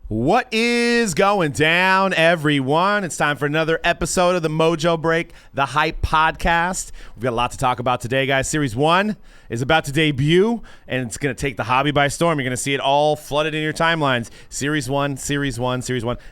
What is going down, everyone? It's time for another episode of the Mojobreak, the Hype Podcast. We've got a lot to talk about today, guys. Series 1 is about to debut, and it's going to take the hobby by storm. You're going to see it all flooded in your timelines. Series 1.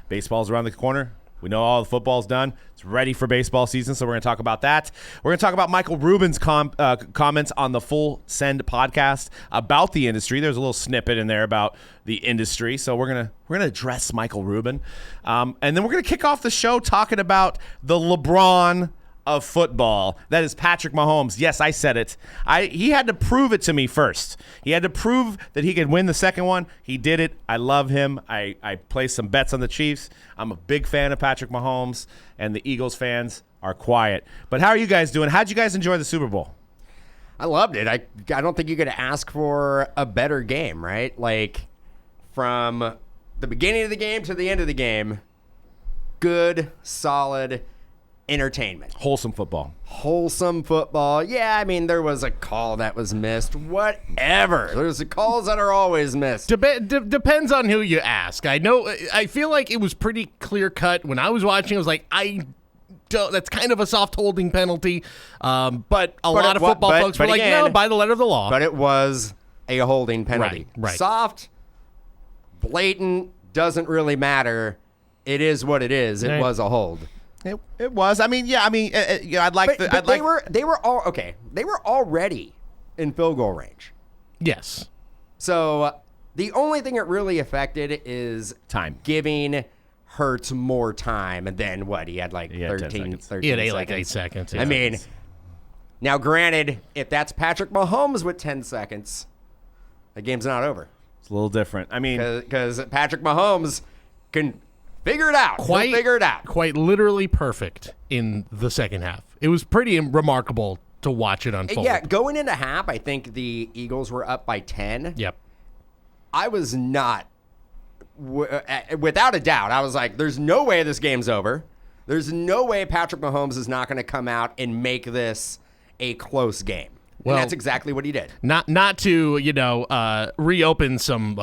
Baseball's around the corner. We know all the football's done. It's ready for baseball season, so we're going to talk about that. We're going to talk about Michael Rubin's comments on the Full Send podcast about the industry. There's a little snippet in there about the industry, so we're gonna address Michael Rubin, and then we're going to kick off the show talking about the LeBron of football. That is Patrick Mahomes. Yes, I said it. He had to prove it to me first. He had to prove that he could win the second one. He did it. I love him. I placed some bets on the Chiefs. I'm a big fan of Patrick Mahomes, and the Eagles fans are quiet. But how are you guys doing? How'd you guys enjoy the Super Bowl? I loved it. I don't think you could ask for a better game, right? Like, from the beginning of the game to the end of the game, good, solid entertainment. Wholesome football. Yeah, I mean, there was a call that was missed. Whatever. There's the calls that are always missed. Depends on who you ask. I feel like it was pretty clear cut when I was watching. I was like, that's kind of a soft holding penalty. But a lot of football folks were like, no, by the letter of the law. But it was a holding penalty. Right. Soft, blatant, doesn't really matter. It is what it is. It was a hold. It was. I mean, yeah. I'd like. They were all okay. They were already in field goal range. Yes. So the only thing it really affected is time, giving Hurts more time. And then what? He had like 13 He had 8 seconds. I mean, now granted, if that's Patrick Mahomes with 10 seconds, the game's not over. It's a little different. I mean, because Patrick Mahomes can figure it out. Quite literally perfect in the second half. It was pretty remarkable to watch it unfold. Yeah, going into half, I think the Eagles were up by 10. Yep. I was not, without a doubt, I was like, there's no way this game's over. There's no way Patrick Mahomes is not going to come out and make this a close game. Well, and that's exactly what he did. Not to reopen some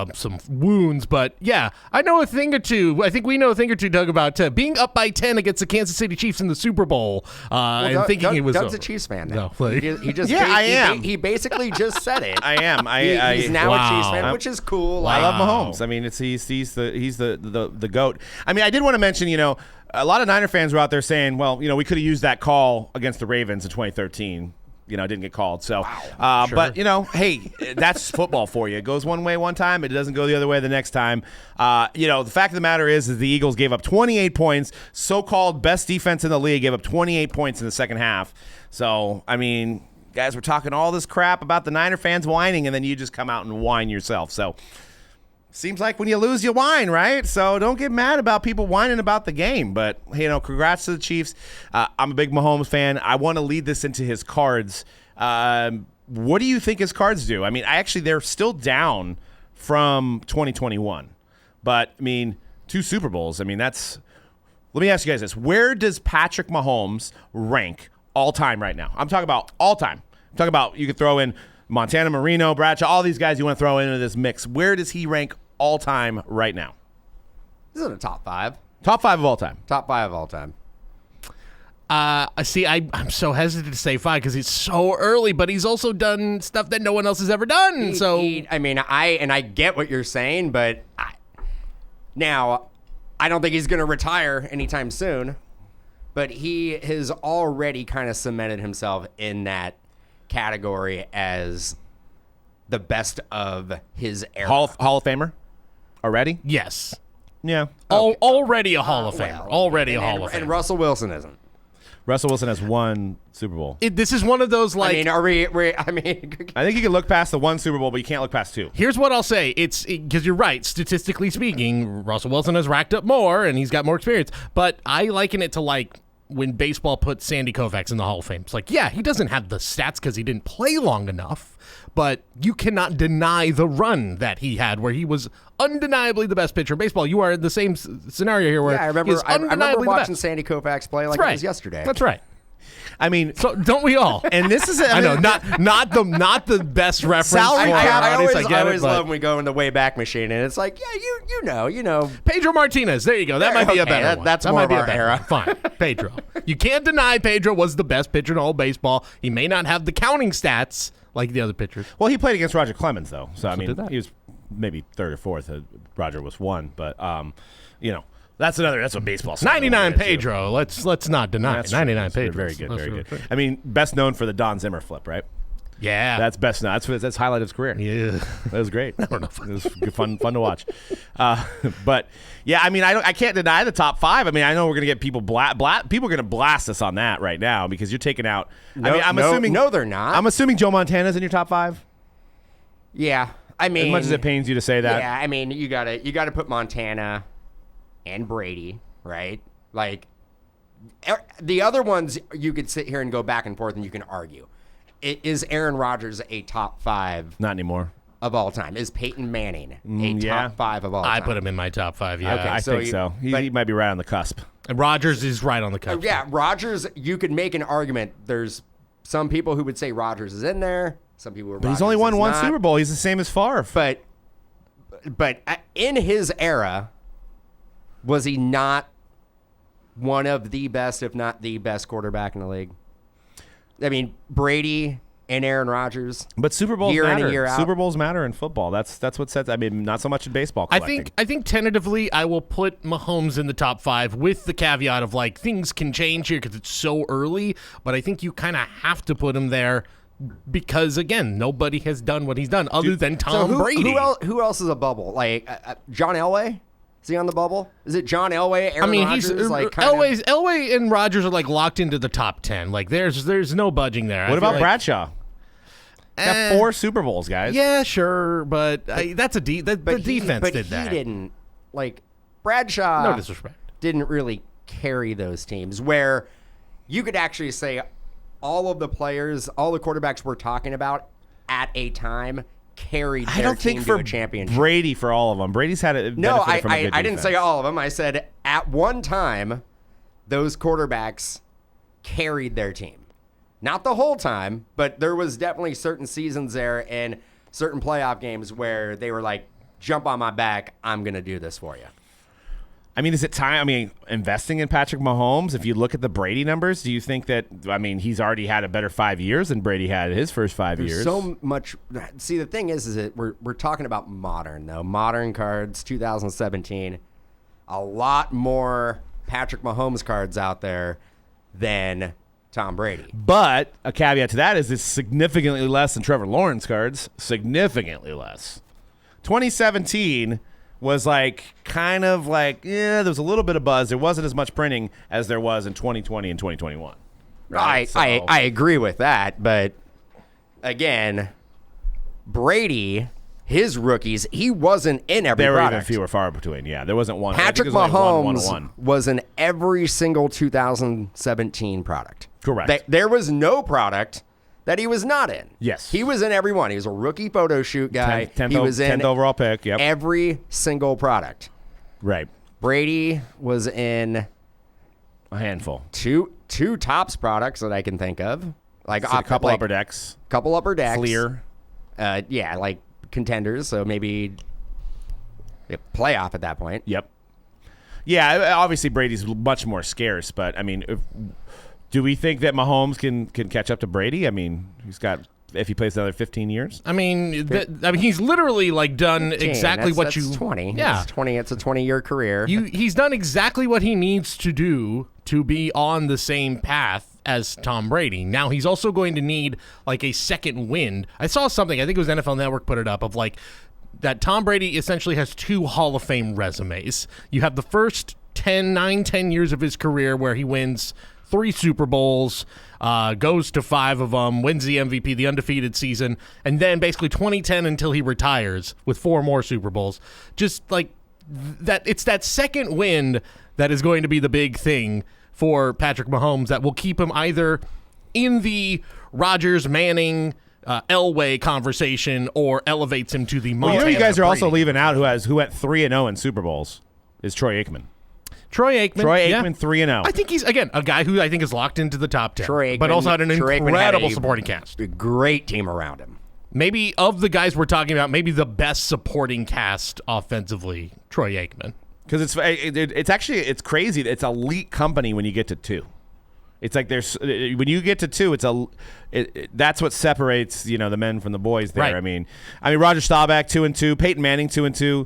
wounds, but yeah, I know a thing or two. I think we know a thing or two, Doug, about being up by 10 against the Kansas City Chiefs in the Super Bowl, and thinking it was Doug's over. a Chiefs fan now. No, he just I am. He basically just said it. I am. He's now a Chiefs fan, Wow. which is cool. I love Mahomes. I mean, he's the GOAT. I mean, I did want to mention, a lot of Niner fans were out there saying, well, we could have used that call against the Ravens in 2013. It didn't get called. So, Sure. But, hey, that's football for you. It goes one way one time. It doesn't go the other way the next time. The fact of the matter is the Eagles gave up 28 points. So-called best defense in the league gave up 28 points in the second half. So, I mean, guys, we're talking all this crap about the Niner fans whining, and then you just come out and whine yourself. So, seems like when you lose, you whine, right? So don't get mad about people whining about the game. But, congrats to the Chiefs. I'm a big Mahomes fan. I want to lead this into his cards. What do you think his cards do? I mean, they're still down from 2021. But, I mean, 2 Super Bowls. I mean, let me ask you guys this. Where does Patrick Mahomes rank all time right now? I'm talking about all time. I'm talking about you could throw in Montana, Marino, Bradshaw, all these guys you want to throw into this mix. Where does he rank all time right now? This is a top 5. Top 5 of all time. Top 5 of all time. I'm so hesitant to say 5 because it's so early, but he's also done stuff that no one else has ever done. I get what you're saying, but now I don't think he's going to retire anytime soon. But he has already kind of cemented himself in that category as the best of his era. Hall of Famer already? Yes. Yeah. Already a Hall of Famer. Already a Hall of Famer. And Russell Wilson isn't. Russell Wilson has 1 Super Bowl. This is one of those I think you can look past the 1 Super Bowl, but you can't look past 2. Here's what I'll say. Because you're right. Statistically speaking, Russell Wilson has racked up more, and he's got more experience. But I liken it to when baseball put Sandy Koufax in the Hall of Fame. It's like, yeah, he doesn't have the stats because he didn't play long enough, but you cannot deny the run that he had where he was undeniably the best pitcher in baseball. You are in the same scenario here where I remember watching Sandy Koufax play like it was yesterday. That's right. I mean, So don't we all? and this is I know, not the best reference. Salary for our cap- audience, I get always it, but love when we go in the Wayback Machine, and it's like, yeah, you know. Pedro Martinez. There you go. That might be a Okay, better one. that's that more might of be a our better era. one. Fine, Pedro. You can't deny Pedro was the best pitcher in all baseball. He may not have the counting stats like the other pitchers. well, he played against Roger Clemens though, so I mean, did that. he was maybe third or fourth. Roger was one, but you know, that's what baseball. 99 Pedro. Let's not deny That's it. 99 true. Pedro. Very good, That's very really good. good. I mean, best known for the Don Zimmer flip, right? Yeah. That's best known. That's highlight of his career. yeah. That was great. It was good, fun to watch. But yeah, I mean, I can't deny the top five. I mean, I know we're gonna get people people are gonna blast us on that right now because you're taking out. I mean, I'm assuming no, they're not. I'm assuming Joe Montana's in your top five. Yeah, I mean, As much as it pains you to say that. Yeah, I mean, you gotta put Montana and Brady, right? Like the other ones, you could sit here and go back and forth, and you can argue. Is Aaron Rodgers a top five Not anymore. of all time? Is Peyton Manning a yeah. top five of all time? I put him in my top five. Yeah. Okay. I so think you- so. He but- might be right on the cusp. And Rodgers is right on the cusp. Yeah, Rodgers. You could make an argument. There's some people who would say Rodgers is in there. Some people who But he's only won one Super Bowl. He's the same as Favre. But in his era, was he not one of the best, if not the best quarterback in the league? I mean, Brady and Aaron Rodgers. But Super Bowls Year in matter. and year out. Super Bowls matter in football. That's what sets. I mean, not so much in baseball. I Collecting. think tentatively I will put Mahomes in the top five with the caveat of like things can change here because it's so early. But I think you kind of have to put him there because again, nobody has done what he's done other than Tom Brady. Who else is a bubble? Like John Elway? Is he on the bubble? Is it John Elway? Aaron I mean, Rodgers, he's like kind of- Elway and Rodgers are like locked into the top 10. Like there's no budging there. I What feel about like- Bradshaw? Got 4 Super Bowls, guys. Yeah, sure, but that's a the defense but did that. he didn't like Bradshaw. No disrespect. Didn't really carry those teams where you could actually say all of the players, all the quarterbacks we're talking about at a time carried I their don't team think to for a championship. Brady for all of them. Brady's had a No, benefited from a good I didn't say defense. all of them. I said at one time, those quarterbacks carried their team. Not the whole time, but there was definitely certain seasons there and certain playoff games where they were like, jump on my back, I'm going to do this for you. I mean, is it time? I mean, investing in Patrick Mahomes, if you look at the Brady numbers, do you think that, I mean, he's already had a better 5 years than Brady had his first 5 years? So much. See, the thing is that we're talking about modern, though. Modern cards, 2017. A lot more Patrick Mahomes cards out there than Tom Brady. But a caveat to that is it's significantly less than Trevor Lawrence cards. Significantly less. 2017 was like kind of like, yeah, there was a little bit of buzz. There wasn't as much printing as there was in 2020 and 2021. Right? So- I agree with that, but again, Brady, his rookies, he wasn't in every there were even product. few or far between. Yeah, there wasn't one. I think Patrick there was only one Mahomes 101. was in every single 2017 product. Correct. There was no product that he was not in. Yes. He was in every one. He was a rookie photo shoot guy. 10th, he was in 10th overall pick. Yep. every single product. Right. Brady was in A handful. two tops products that I can think of. Like So a couple upper decks. Couple upper decks. Fleer. Yeah, like contenders. So maybe playoff at that point. Yep. Yeah, obviously Brady's much more scarce, but I mean, do we think that Mahomes can catch up to Brady? I mean, he's got, if he plays another 15 years. I mean, he's literally like done 15, exactly what that's you 20. Yeah, That's 20. It's a 20-year career. he's done exactly what he needs to do to be on the same path as Tom Brady. Now he's also going to need like a second wind. I saw something, I think it was NFL Network put it up, of like that Tom Brady essentially has 2 Hall of Fame resumes. You have the first 10 years of his career where he wins 3 Super Bowls, goes to 5 of them, wins the MVP, the undefeated season, and then basically 2010 until he retires with 4 more Super Bowls. Just like that, it's that second win that is going to be the big thing for Patrick Mahomes that will keep him either in the Rodgers, Manning, Elway conversation or elevates him to the Well, Montana you guys are also Brady. leaving out who went 3-0 in Super Bowls is Troy Aikman. Troy Aikman. Troy yeah. Aikman 3-0. I think he's, again, a guy who I think is locked into the top 10. Troy Aikman, but also had an Troy Aikman had incredible a supporting cast. Great team around him. Maybe of the guys we're talking about, maybe the best supporting cast offensively, Troy Aikman. Because it's actually it's crazy. It's elite company when you get to 2. It's like when you get to 2, that's what separates the men from the boys there. Right. I mean Roger Staubach 2-2, Peyton Manning 2-2,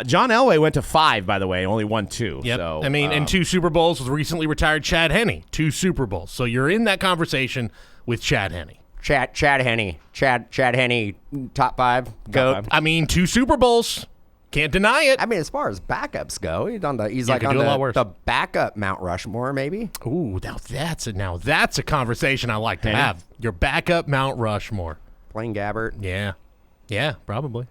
John Elway went to 5 by the way, only won 2. Yep. So, and 2 Super Bowls with recently retired Chad Henne. 2 Super Bowls. So you're in that conversation with Chad Henne. Chad Henne. Chad Henne, top 5 GOAT. 5. 2 Super Bowls. Can't deny it. As far as backups go, he's on could do a lot worse. the backup Mount Rushmore, maybe. Ooh, now that's a conversation I like to have. Your backup Mount Rushmore. Blaine Gabbert. Yeah, probably.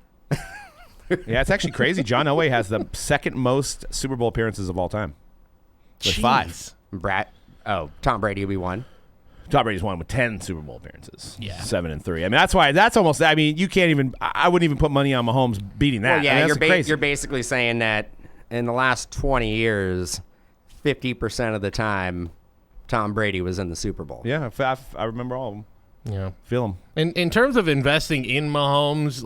Yeah, it's actually crazy. John Elway has the second most Super Bowl appearances of all time. With 5. Tom Brady will be 1. Tom Brady's won with 10 Super Bowl appearances. Yeah. 7-3. That's why that's almost. You can't even. I wouldn't even put money on Mahomes beating that. Well, yeah, crazy. you're basically saying that in the last 20 years, 50% of the time, Tom Brady was in the Super Bowl. Yeah, I remember all of them. Yeah. Feel them. In terms of investing in Mahomes,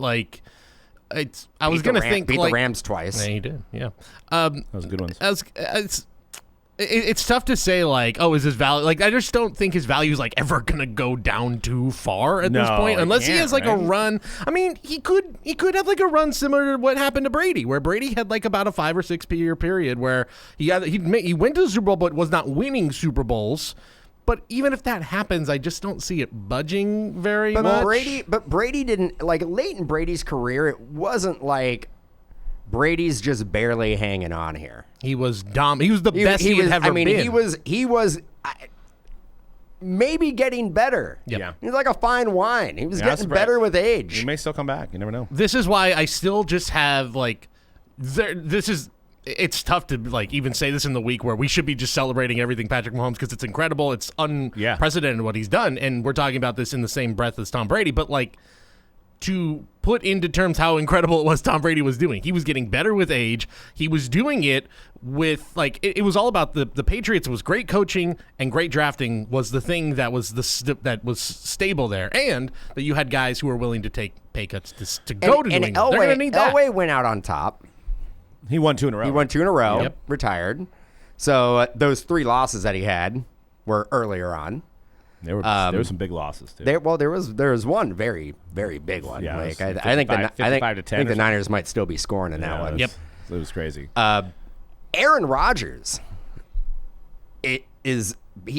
I was going to think beat the Rams twice. Yeah, he did. Yeah. Those are good ones. It's tough to say is his value I just don't think his value is ever gonna go down too far at this point unless he has a run. He could have a run similar to what happened to Brady, where Brady had about a 5 or 6 year period where he went to the Super Bowl but was not winning Super Bowls. But even if that happens, I just don't see it budging very much. Brady didn't late in Brady's career. It wasn't Brady's just barely hanging on here. He was He was the best he had ever been. He was maybe getting better. Yep. Yeah. He's like a fine wine. He was getting better with age. He may still come back. You never know. This is why I still just have it's tough to even say this in the week where we should be just celebrating everything Patrick Mahomes because it's incredible. It's unprecedented what he's done. And we're talking about this in the same breath as Tom Brady. But to put into terms how incredible it was Tom Brady was doing. He was getting better with age. He was doing it with it was all about the Patriots. It was great coaching and great drafting was the thing that was that was stable there, and that you had guys who were willing to take pay cuts to go to New England. They're going to need that. Elway went out on top. He won 2 in a row. He won 2 in a row. Yep. Retired. So those 3 losses that he had were earlier on. There were some big losses too. There was one very, very big one. Yeah, I 55 think to 10 the Niners might still be scoring in that one. Yep. It was crazy. Aaron Rodgers, he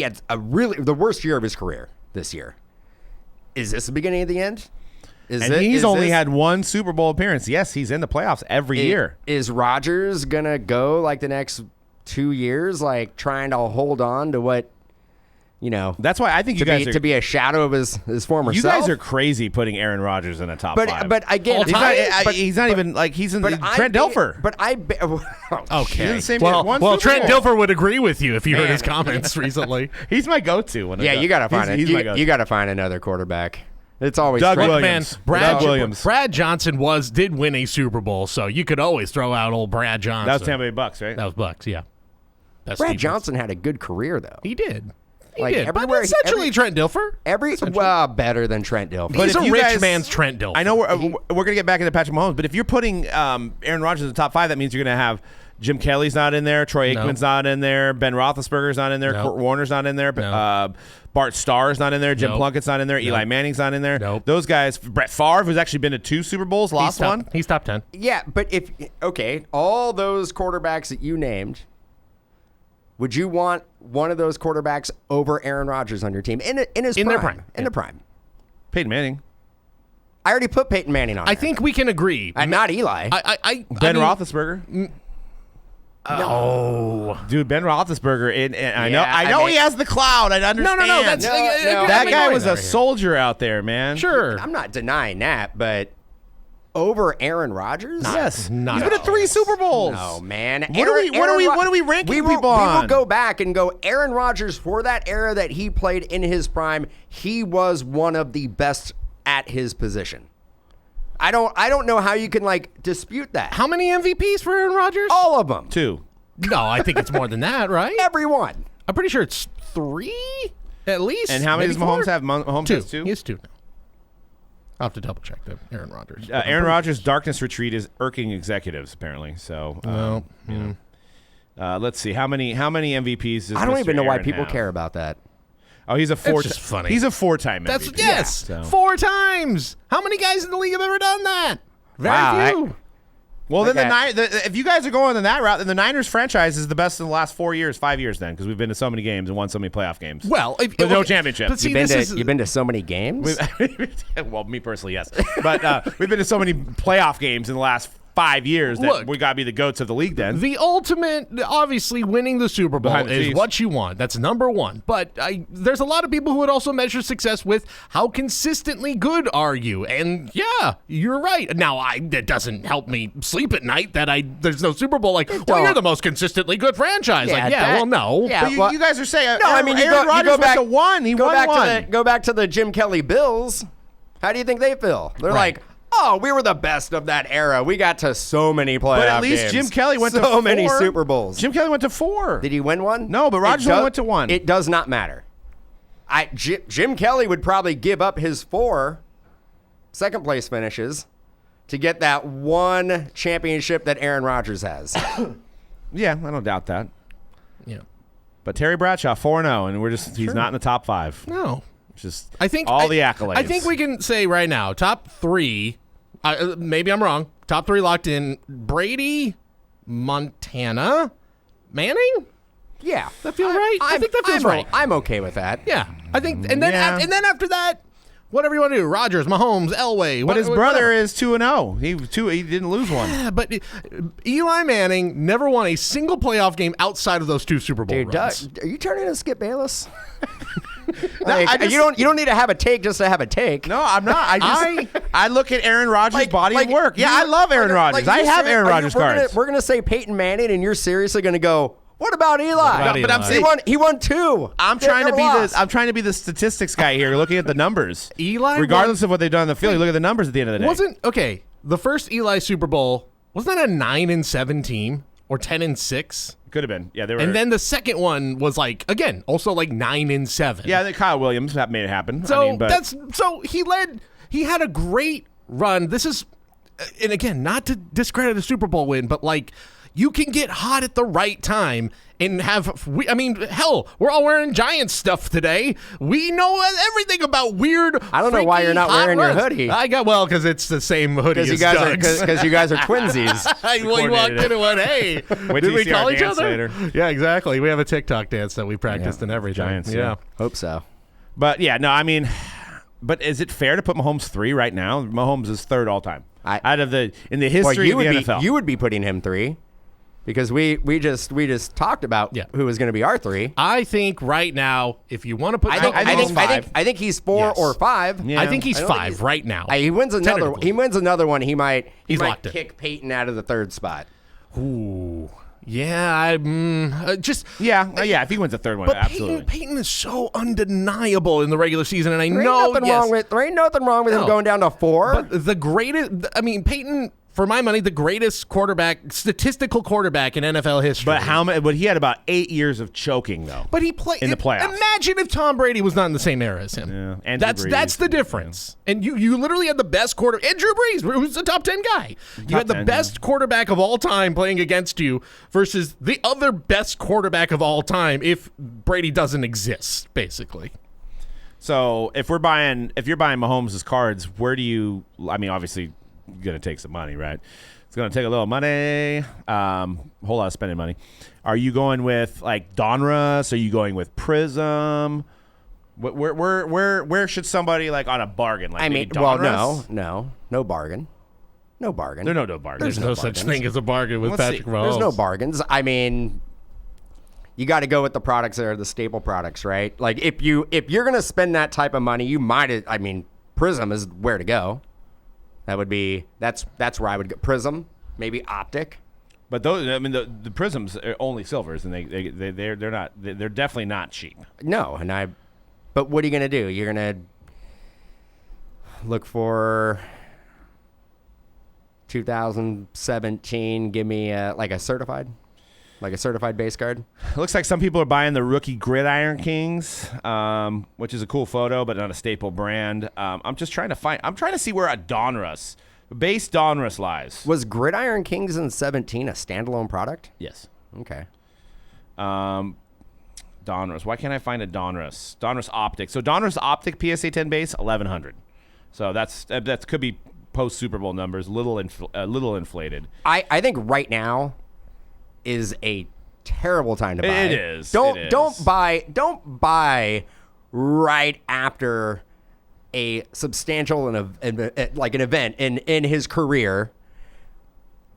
had the worst year of his career this year. Is this the beginning of the end? He's only had 1 Super Bowl appearance. Yes, he's in the playoffs every year. Is Rodgers gonna go the next 2 years, trying to hold on to what? That's why I think to be a shadow of his former you self. You guys are crazy putting Aaron Rodgers in a top 5. But again, he's not even he's in Trent Dilfer. But okay. Trent Dilfer would agree with you if you heard his comments recently. He's my go-to. You gotta find it. You gotta find another quarterback. It's always Doug Williams. Doug Williams. Brad Johnson did win a Super Bowl, so you could always throw out old Brad Johnson. That was Tampa Bay Bucks, right? That was Bucks, yeah. Brad Johnson had a good career though. He did. He did. But essentially Trent Dilfer. Better than Trent Dilfer. But he's a rich man's Trent Dilfer. I know we're going to get back into Patrick Mahomes, but if you're putting Aaron Rodgers in the top 5, that means you're going to have Jim Kelly's not in there, Troy Aikman's not in there, Ben Roethlisberger's not in there, Kurt Warner's not in there, Bart Starr's not in there, Jim Plunkett's not in there, Eli Manning's not in there. Those guys, Brett Favre, who's actually been to 2 Super Bowls, lost one. He's top 10. Yeah, but all those quarterbacks that you named, would you want one of those quarterbacks over Aaron Rodgers on your team in their prime? In their prime. Peyton Manning. I already put Peyton Manning on. I think we can agree. Not Eli. Ben Roethlisberger. No, dude, Ben Roethlisberger. I know he has the cloud. I understand. No. That guy was a soldier out there, man. Sure, I'm not denying that, but. Over Aaron Rodgers? Yes. He's been to 3 Super Bowls. No, man. What are we ranking people on? We will go back and go, Aaron Rodgers, for that era that he played in his prime, he was one of the best at his position. I don't know how you can dispute that. How many MVPs for Aaron Rodgers? All of them. 2. No, I think it's more than that, right? Everyone. I'm pretty sure it's 3 at least. And how many does maybe Mahomes 4? have? Mahomes 2. has 2? He has 2 now. I'll have to double check that. Aaron Rodgers. Aaron Rodgers' darkness retreat is irking executives, apparently. So, let's see. How many MVPs does I don't Mr. even know why Aaron people have? care about that. Oh, he's a four. just funny. He's a 4-time MVP. That's yes, So. 4 times. How many guys in the league have ever done that? Very Wow, few. Well, then Okay. if you guys are going in that route, then the Niners franchise is the best in the last 5 years then, because we've been to so many games and won so many playoff games. Well, But no championship. But see, You've been to so many games? Well, me personally, yes. But we've been to so many playoff games in the last 5 years that Look, we got to be the goats of the league then. the ultimate, obviously, winning the Super Bowl Behind the is Chiefs. what you want. That's number one. But there's a lot of people who would also measure success with how consistently good are you. And yeah, you're right. Now, that doesn't help me sleep at night that there's no Super Bowl. Like, well, you're the most consistently good franchise. Yeah, no. yeah. But you guys are saying, No, I mean, Aaron Rodgers went to 1. He won 1. Go back to the Jim Kelly Bills. How do you think they feel? They're Right. like, oh, we were the best of that era. We got to so many playoff But at least games. Jim Kelly went to so 4. many Super Bowls. Jim Kelly went to 4. Did he win one? No, but Rodgers only went to 1. It does not matter. Jim Kelly would probably give up his 4 second place finishes to get that 1 championship that Aaron Rodgers has. Yeah, I don't doubt that. Yeah. But Terry Bradshaw 4-0, and he's not in the top 5. No. Just I think all the accolades. I think we can say right now, top 3. Maybe I'm wrong. Top 3 locked in: Brady, Montana, Manning. Yeah, That feel right? I think that feels right. I'm okay with that. Yeah, I think. And then Yeah. and then after that, whatever you want to do: Rodgers, Mahomes, Elway. But his brother is 2-0. He didn't lose one. Yeah, but Eli Manning never won a single playoff game outside of those 2 Super Bowl Dude, runs. are you turning into Skip Bayless? I just- you don't need to have a take just to have a take. No, I'm not. I look at Aaron Rodgers' body of work. Yeah, I you- love Aaron like, Rodgers. like, I you're have serious- Aaron are you- Rodgers we're gonna- cards. We're gonna say Peyton Manning, and you're seriously gonna go, what about Eli? about but I'm Eli? saying He won 2. I'm They trying to never be lost. I'm trying to be the statistics guy here, looking at the numbers. Eli regardless of what they've done in the field, you look at the numbers at the end of the day. The first Eli Super Bowl wasn't that a 9-7 team or 10-6? Could have been. Yeah, they were. And then the second one was also 9-7. yeah, Kyle Williams that made it happen. So I mean, but he had a great run. This is, and again, not to discredit a Super Bowl win, but you can get hot at the right time and hell, we're all wearing Giants stuff today. We know everything about weird. I don't know why you're not freaky, hot wearing your runs. hoodie. Because it's the same hoodie as Because you guys Doug's. because you guys are twinsies. We walked coordinated it. in and went, hey, Wait did till you we see our call each dance other? later. Yeah, exactly. We have a TikTok dance that we practiced and everything. Giants, yeah. yeah. Hope so. But yeah, no, I mean, but is it fair to put Mahomes 3 right now? Mahomes is 3rd all time in the history of the NFL. You would be putting him 3. Because we just talked about who was going to be our 3. I think right now, if you want to put, I think he's 4 Yes. or 5. Yeah. I think he's I don't think 5 he's- right now. He wins another. Tentatively. He wins another one. He might locked in. kick Peyton out of the 3rd spot. Ooh, yeah, just if he wins the 3rd one, But absolutely. Peyton is so undeniable in the regular season, and I There ain't know nothing wrong with him No. going down to 4. But the greatest. Peyton. For my money, the greatest statistical quarterback in NFL history. But how many? But he had about 8 years of choking though. But he played in the playoffs. Imagine if Tom Brady was not in the same era as him. Yeah, Andrew Brees. That's the difference. And you literally had the best quarterback. And Drew Brees, who's a top 10 guy. You had the 10, best quarterback of all time playing against you versus the other best quarterback of all time if Brady doesn't exist, basically. So if you're buying Mahomes' cards, where do you? I mean, obviously, you're gonna take some money, right? It's gonna take a little money, whole lot of spending money. Are you going with Donruss? Are you going with Prism? Where should somebody on a bargain? I mean, Donruss? no bargain. No bargain. There's no bargain. There's no such thing as a bargain with Let's Patrick see. Mahomes. There's no bargains. I mean, you got to go with the products that are the staple products, right? If you're gonna spend that type of money, you might. I mean, Prism is where to go. That's where I would go. Prism, maybe Optic. But those, I mean, the Prisms are only silvers, and they're definitely not cheap. No, but what are you gonna do? You're gonna look for 2017. Give me a certified. Like a certified base card? Looks like some people are buying the rookie Gridiron Kings, which is a cool photo, but not a staple brand. I'm just trying to see where a Donruss, base Donruss lies. Was Gridiron Kings in 17 a standalone product? Yes. Okay. Donruss. Why can't I find a Donruss? Donruss Optic. So Donruss Optic PSA 10 base, 1,100. So that could be post Super Bowl numbers, little inflated. I think right now is a terrible time to buy. It is. Don't buy right after a substantial like an event in his career.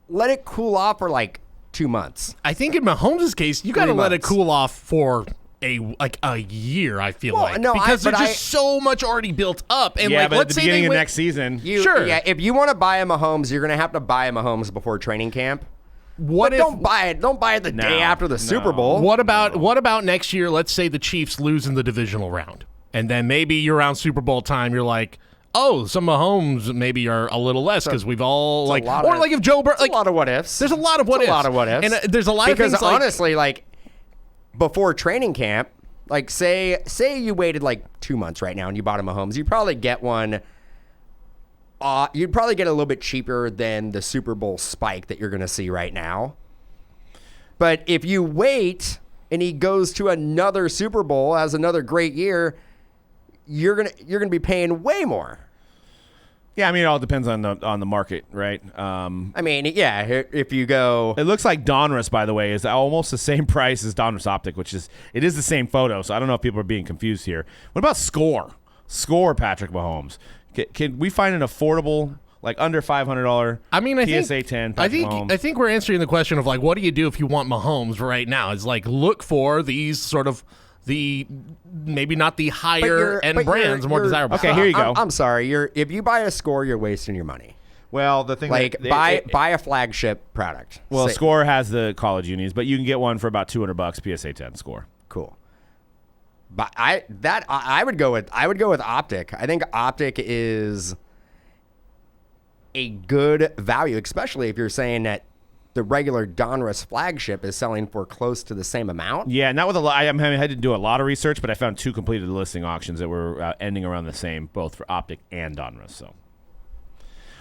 Let it cool off for like 2 months. I think in Mahomes' case, you got to let it cool off for a year. I feel because there's just so much already built up. And but let's at the say beginning of next season, sure. Yeah, if you want to buy a Mahomes, you're gonna have to buy a Mahomes before training camp. Don't buy it the day after the Super Bowl. What about next year? Let's say the Chiefs lose in the divisional round, and then maybe you're around Super Bowl time. You're like, oh, some Mahomes maybe are a little less because we've all if Joe Burrow, a lot of what ifs. There's a lot of what ifs. And there's a lot of things because honestly, before training camp, say you waited 2 months right now and you bought a Mahomes, you'd probably get one. You'd probably get a little bit cheaper than the Super Bowl spike that you're going to see right now. But if you wait and he goes to another Super Bowl, has another great year, you're gonna be paying way more. Yeah, I mean, it all depends on the market, right? If you go... It looks like Donruss, by the way, is almost the same price as Donruss Optic, it is the same photo, so I don't know if people are being confused here. What about Score? Score Patrick Mahomes. Can we find an affordable, under $500 PSA 10 Patrick Mahomes? I think we're answering the question of, what do you do if you want Mahomes right now? It's look for these sort of the maybe not the higher end brands, more desirable. Okay, here you go. I'm sorry. If you buy a Score, you're wasting your money. Well, the thing buy a flagship product. Well, Score has the college unis, but you can get one for about $200 PSA 10 Score. Cool. But I would go with Optic. I think Optic is a good value, especially if you're saying that the regular Donruss flagship is selling for close to the same amount. Yeah, not with a lot. I had to do a lot of research, but I found 2 completed listing auctions that were ending around the same, both for Optic and Donruss. So,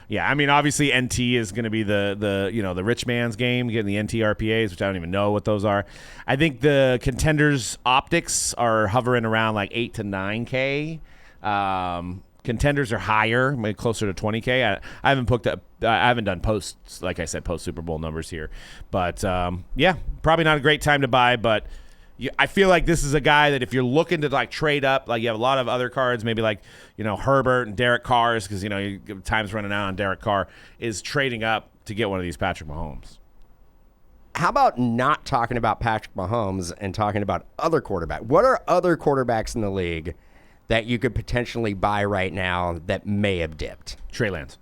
yeah, I mean, obviously NT is going to be the rich man's game, getting the NT RPAs, which I don't even know what those are. I think the Contenders optics are hovering around $8 to $9K. Contenders are higher, maybe closer to $20K. I haven't done post Super Bowl numbers here, but probably not a great time to buy. But I feel like this is a guy that if you're looking to trade up, you have a lot of other cards, maybe Herbert and Derek Carr's, because time's running out on Derek Carr, is trading up to get one of these Patrick Mahomes. How about not talking about Patrick Mahomes and talking about other quarterbacks? What are other quarterbacks in the league that you could potentially buy right now that may have dipped? Trey Lance.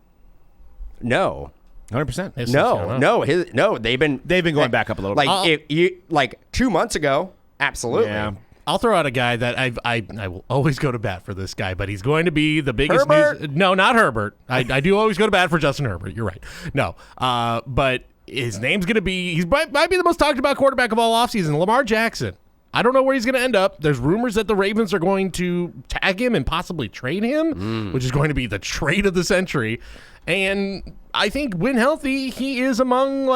No. 100%. No. They've been going back up a little bit. 2 months ago, absolutely. Yeah. I'll throw out a guy that I will always go to bat for this guy, but he's going to be the biggest Herbert? No, not Herbert. I do always go to bat for Justin Herbert. You're right. No. But his name's going to be, he might be the most talked about quarterback of all offseason, Lamar Jackson. I don't know where he's going to end up. There's rumors that the Ravens are going to tag him and possibly trade him, which is going to be the trade of the century. And I think when healthy, he is among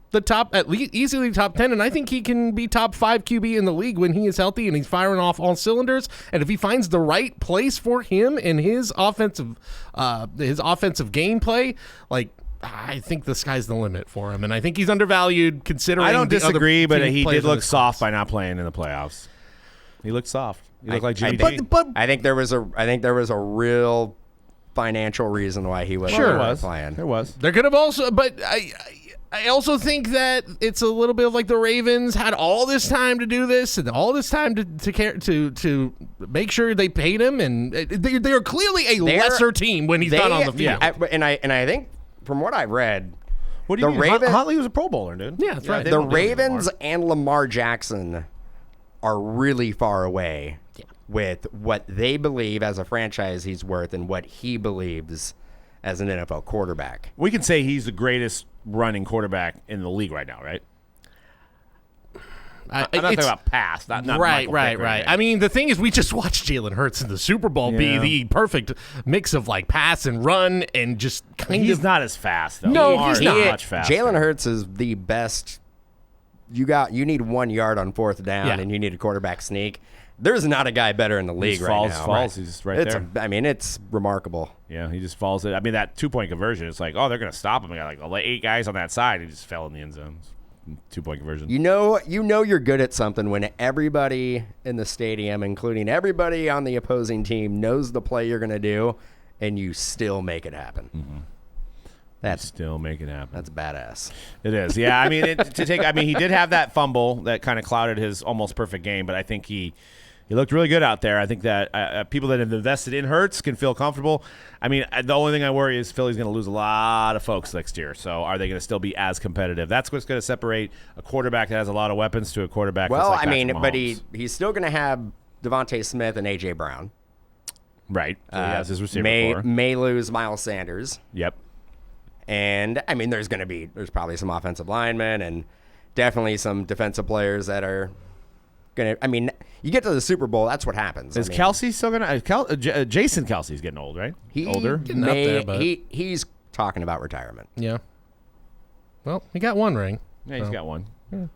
the top, at least easily top 10. And I think he can be top 5 QB in the league when he is healthy and he's firing off all cylinders. And if he finds the right place for him in his offensive gameplay, I think the sky's the limit for him, and I think he's undervalued considering. I don't disagree, but he did look soft class. by not playing in the playoffs. He looked soft. He looked like Jimmy G. But I think there was a real financial reason why he wasn't playing. There was. There could have also, but I also think that it's a little bit of the Ravens had all this time to do this and all this time to make sure they paid him, and they are clearly a lesser team when he's not on the field. And I think. From what I've read, what do you mean? Huntley was a Pro Bowler, dude. Yeah, that's right. The Ravens and Lamar Jackson are really far away with what they believe as a franchise he's worth and what he believes as an NFL quarterback. We can say he's the greatest running quarterback in the league right now, right? I'm not talking about past. Not right. Michael Vick or anything. I mean, the thing is, we just watched Jalen Hurts in the Super Bowl be the perfect mix of like pass and run and just kind of. He's not as fast though. No, Lamar he's is not. much faster. Jalen Hurts is the best. You need 1 yard on fourth down, and you need a quarterback sneak. There's not a guy better in the league right now. Falls. He's right there. I mean, it's remarkable. Yeah, he just falls. I mean, that 2-point conversion. It's like, oh, they're going to stop him. They got like 8 guys on that side. He just fell in the end zone. 2-point conversion. You know you're good at something when everybody in the stadium, including everybody on the opposing team, knows the play you're going to do, and you still make it happen. Mm-hmm. That's still make it happen. That's badass. It is. Yeah, I mean, he did have that fumble that kind of clouded his almost perfect game, but I think he looked really good out there. I think that people that have invested in Hurts can feel comfortable. I mean, the only thing I worry is Philly's going to lose a lot of folks next year. So are they going to still be as competitive? That's what's going to separate a quarterback that has a lot of weapons to a quarterback that's like Patrick Mahomes. But he's still going to have Devontae Smith and A.J. Brown. Right. So he has his receiver core. May lose Miles Sanders. Yep. And, I mean, there's probably some offensive linemen and definitely some defensive players that are going to – I mean, you get to the Super Bowl, that's what happens. Is Kelsey still going to Jason Kelsey's getting old, right? Older? Getting up there, but he's talking about retirement. Yeah. Well, he got one ring. Yeah, he's got one. Yeah.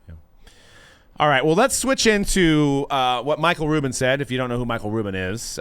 All right, well, let's switch into what Michael Rubin said. If you don't know who Michael Rubin is,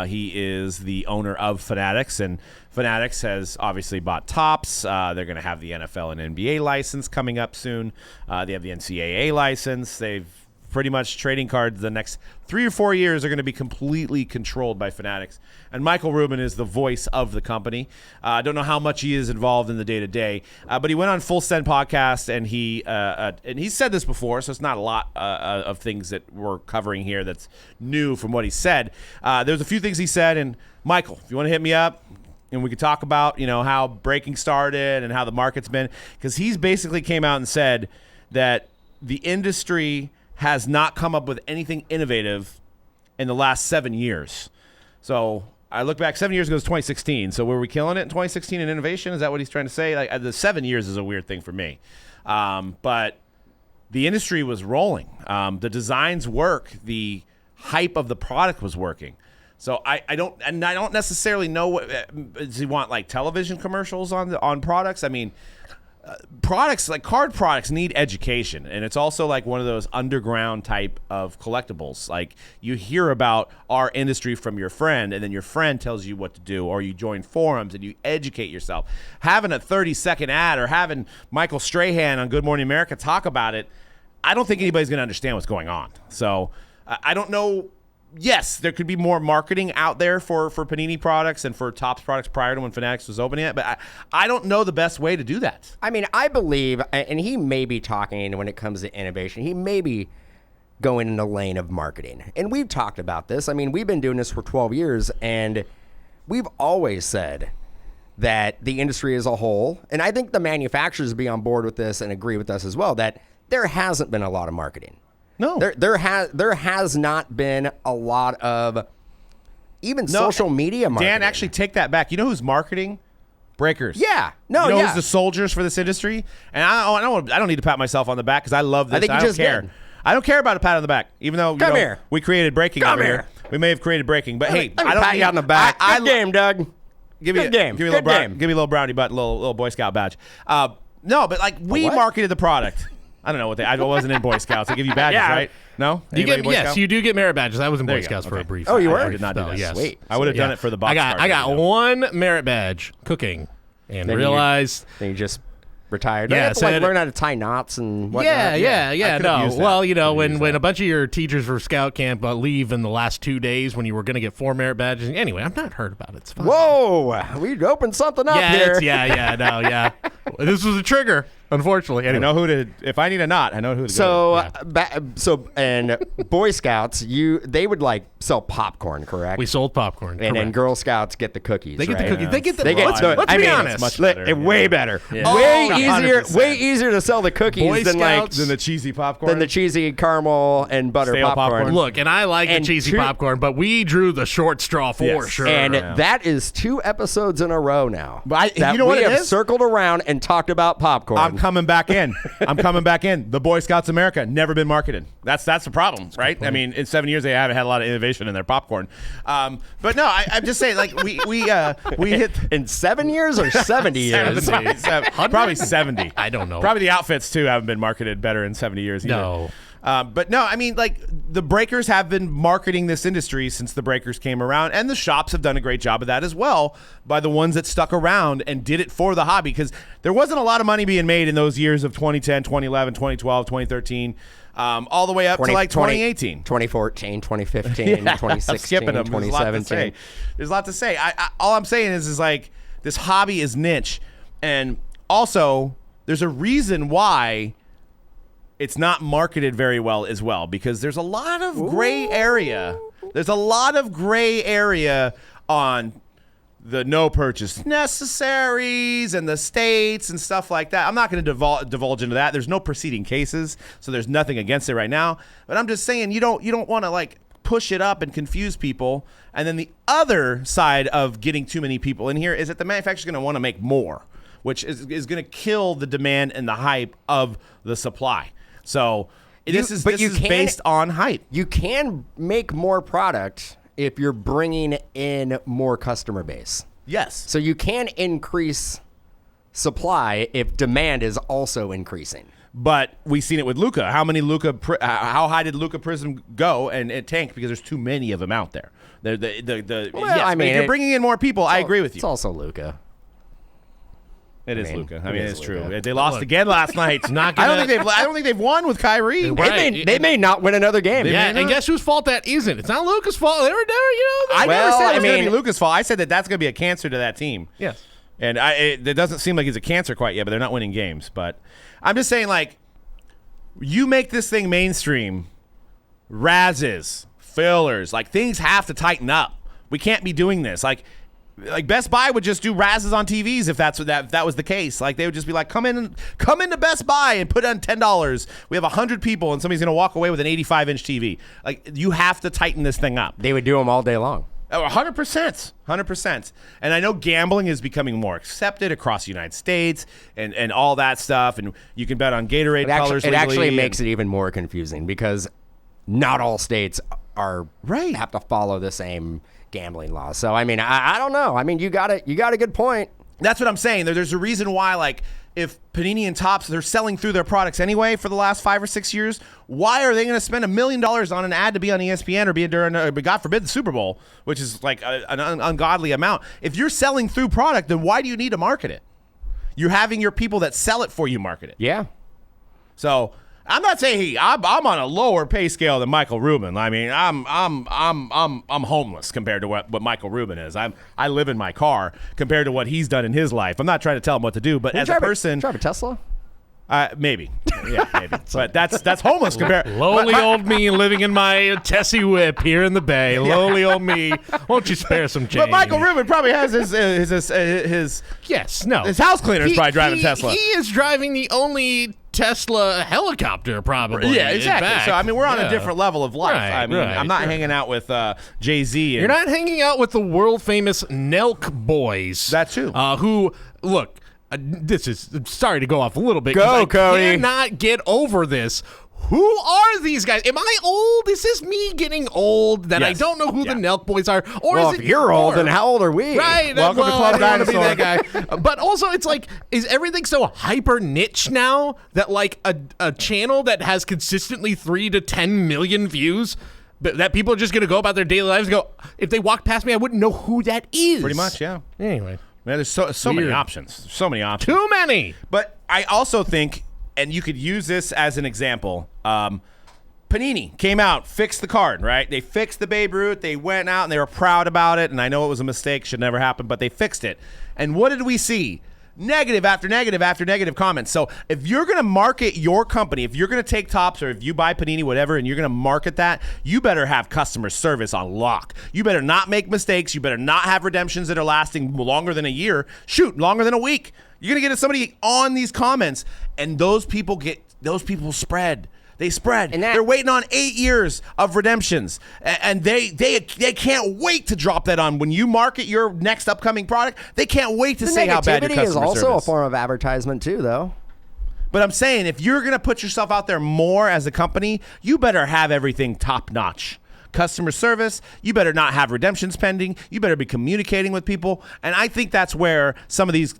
he is the owner of Fanatics, and Fanatics has obviously bought Topps. They're going to have the NFL and NBA license coming up soon. They have the NCAA license. They've pretty much trading cards the next 3 or 4 years are going to be completely controlled by Fanatics. And Michael Rubin is the voice of the company. I don't know how much he is involved in the day-to-day, but he went on Full Send podcast, and he said this before, so it's not a lot of things that we're covering here that's new from what he said. There's a few things he said, and Michael, if you want to hit me up, and we could talk about, how breaking started and how the market's been, because he's basically came out and said that the industry has not come up with anything innovative in the last 7 years. So I look back 7 years ago, it was 2016. So were we killing it in 2016 in innovation? Is that what he's trying to say? Like the 7 years is a weird thing for me. But the industry was rolling. The designs work. The hype of the product was working. So I don't necessarily know what does he want, like television commercials on products? I mean, products like card products need education, and it's also like one of those underground type of collectibles. Like you hear about our industry from your friend, and then your friend tells you what to do, or you join forums and you educate yourself. Having a 30-second ad or having Michael Strahan on Good Morning America talk about it, I don't think anybody's going to understand what's going on. So I don't know. Yes, there could be more marketing out there for Panini products and for Topps products prior to when Fanatics was opening it, but I don't know the best way to do that. I mean, I believe, and he may be talking when it comes to innovation, he may be going in the lane of marketing. And we've talked about this. I mean, we've been doing this for 12 years, and we've always said that the industry as a whole, and I think the manufacturers be on board with this and agree with us as well, that there hasn't been a lot of marketing. No, there has not been a lot of even social media marketing. Dan, actually take that back. You know who's marketing? Breakers. Yeah. No. You know who's the soldiers for this industry? And I don't need to pat myself on the back because I love this. I think you don't just care. did. I don't care about a pat on the back, even though here. We created breaking Come over here. We may have created breaking, but hey, let me I don't pat need you on the back. Good game, Doug. Give me Good game. Give me Good game. Give me a little brownie butt, little Boy Scout badge. No, but like we what? marketed the product. I don't know what I wasn't in Boy Scouts. They give you badges, Yeah. right? No? You do get merit badges. I was in There Boy you Scouts go. for a Okay. brief. Oh, you were? I did not do spell, that. Yes. Sweet. I would have done it for the box. I got one merit badge cooking, and Then realized. Then you just retired. Yeah, You have to, so learn how to tie knots and whatnot. Yeah. could've No, used that. well, Could've when used a that. bunch of your teachers for scout camp leave in the last 2 days when you were going to get 4 merit badges. Anyway, I'm not hurt about it. It's fine. Whoa, we opened something up here. Yeah. This was a trigger, unfortunately. I Anyway. know who to. If I need a knot, I know who to go to. And Boy Scouts, they would like sell popcorn, correct? We sold popcorn. and then correct. Girl Scouts get the cookies. They get the right? cookies. They get the. They get let's be it's honest. much better, way yeah. better. Yeah. Way Oh, easier. 100%. Way easier to sell the cookies Boy than Scouts- Than the cheesy popcorn. the cheesy caramel and butter Stale popcorn. popcorn. Look, and I like the And cheesy two- popcorn, but we drew the short straw for Yes. sure. And Yeah. that is 2 episodes in a row now. But that you know what we it have is? circled around and talked about popcorn. coming back in. The Boy Scouts of America, never been marketed. That's the problem, right? I mean, in 7 years, they haven't had a lot of innovation in their popcorn. But no, I'm just saying, like, we hit... In 7 years or 70 years? Probably 70. I don't know. Probably the outfits, too, haven't been marketed better in 70 years either. No. But no, I mean, like, the breakers have been marketing this industry since the breakers came around, and the shops have done a great job of that as well by the ones that stuck around and did it for the hobby, because there wasn't a lot of money being made in those years of 2010, 2011, 2012, 2013, all the way up to like 2018. 2014, 2015, 2016, Skipping them. 2017. There's a lot to say. All I'm saying is like, this hobby is niche, and also there's a reason why it's not marketed very well as well, because there's a lot of gray area. There's a lot of gray area on the no purchase necessaries and the states and stuff like that. I'm not going to divulge into that. There's no preceding cases, so there's nothing against it right now. But I'm just saying, you don't want to like push it up and confuse people. And then the other side of getting too many people in here is that the manufacturer's going to want to make more, which is going to kill the demand and the hype of the supply. So this is based on hype. You can make more product if you're bringing in more customer base. Yes. So you can increase supply if demand is also increasing. But we've seen it with Luka. How high did Luka Prism go and it tanked because there's too many of them out there? If you're bringing in more people, I agree with you. It's also Luka. It is Luka. I mean, it's true. They lost again last night. I don't think they've won with Kyrie. Right. They may not win another game. Yeah, and guess whose fault that isn't? It's not Luka's fault. They were never, I never said it was going to be Luka's fault. I said that's going to be a cancer to that team. Yes. And it doesn't seem like he's a cancer quite yet, but they're not winning games. But I'm just saying, like, you make this thing mainstream, razzes, fillers, like, things have to tighten up. We can't be doing this. Like Best Buy would just do razzes on TVs if that was the case. Like, they would just be like, come into Best Buy and put on $10. We have 100 people and somebody's going to walk away with an 85-inch TV. Like, you have to tighten this thing up. They would do them all day long. 100%. And I know gambling is becoming more accepted across the United States and all that stuff. And you can bet on Gatorade colors. It actually makes it even more confusing because not all states have to follow the same gambling laws. So I mean, I don't know. I mean, you got a good point. That's what I'm saying. There's a reason why, like, if Panini and Topps, they're selling through their products anyway for the last 5 or 6 years, why are they going to spend $1 million on an ad to be on ESPN or be during, God forbid, the Super Bowl, which is like an ungodly amount? If you're selling through product, then why do you need to market it? You're having your people that sell it for you market it. Yeah. So I'm not saying I'm on a lower pay scale than Michael Rubin. I mean, I'm homeless compared to what Michael Rubin is. I live in my car compared to what he's done in his life. I'm not trying to tell him what to do, but as a person, drive a Tesla. Maybe. Yeah, maybe. But that's homeless compared. Lowly old me living in my Tessie whip here in the Bay. Lowly old me. Won't you spare some change? But Michael Rubin probably has his house cleaners probably driving Tesla. He is driving the only Tesla helicopter, probably. Yeah, exactly. So I mean, we're on a different level of life. Right, I mean, I'm not hanging out with Jay-Z. You're not hanging out with the world famous Nelk boys. That too. Who look. This is sorry to go off a little bit. Go, Cody. I cannot get over this. Who are these guys? Am I old? Is this me getting old that I don't know who the Nelk boys are? Or well, is it if you're old, then how old are we? Right. Welcome to Club Dinosaur. I don't want to be that guy. But also, it's like, is everything so hyper niche now that like a channel that has consistently 3 to 10 million views, that people are just going to go about their daily lives and go, if they walked past me, I wouldn't know who that is. Pretty much, yeah. Anyway. Man, there's so many options. So many options. Too many. But I also think, and you could use this as an example, Panini came out, fixed the card, right? They fixed the Babe Ruth. They went out and they were proud about it. And I know it was a mistake, should never happen, but they fixed it. And what did we see? Negative after negative after negative comments. So if you're going to market your company, if you're going to take Topps or if you buy Panini, whatever, and you're going to market that, you better have customer service on lock. You better not make mistakes. You better not have redemptions that are lasting longer than a year. Shoot, longer than a week. You're going to get somebody on these comments, and those people spread. They spread. And they're waiting on 8 years of redemptions, and they can't wait to drop that on. When you market your next upcoming product, they can't wait to say how bad your customer service. Negativity is also a form of advertisement too, though. But I'm saying if you're going to put yourself out there more as a company, you better have everything top notch. Customer service, you better not have redemptions pending. You better be communicating with people. And I think that's where some of these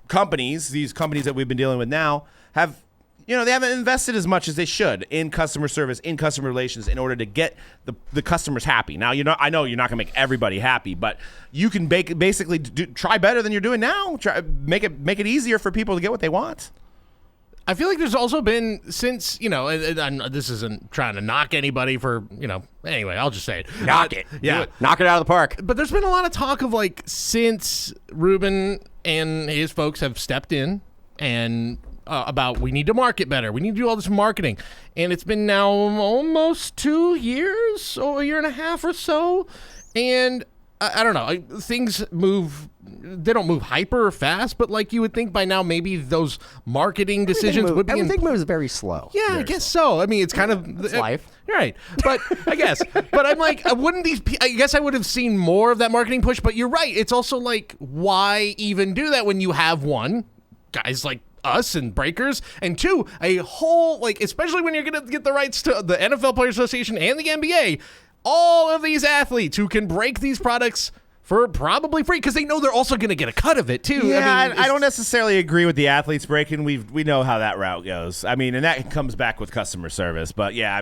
companies that we've been dealing with now have, they haven't invested as much as they should in customer service, in customer relations in order to get the customers happy. Now, I know you're not going to make everybody happy, but you can basically try better than you're doing now. Make it easier for people to get what they want. I feel like there's also been since, and this isn't trying to knock anybody for, anyway, I'll just say it. Knock it. Yeah. Knock it out of the park. But there's been a lot of talk of since Rubin and his folks have stepped in and about we need to market better. We need to do all this marketing. And it's been now almost 2 years, or a year and a half or so. And I don't know. Things move. They don't move hyper fast, but you would think by now maybe those marketing decisions would be. Everything moves very slow. Yeah, very I guess slow. so. I mean, it's kind of It's life. Right. But I guess. But I'm wouldn't these. I guess I would have seen more of that marketing push. But you're right. It's also why even do that when you have one, guys like us and breakers, and two, a whole especially when you're gonna get the rights to the NFL Players Association and the NBA. All of these athletes who can break these products for probably free because they know they're also going to get a cut of it too. Yeah, I don't necessarily agree with the athletes breaking. We know how that route goes. I mean, and that comes back with customer service. But yeah,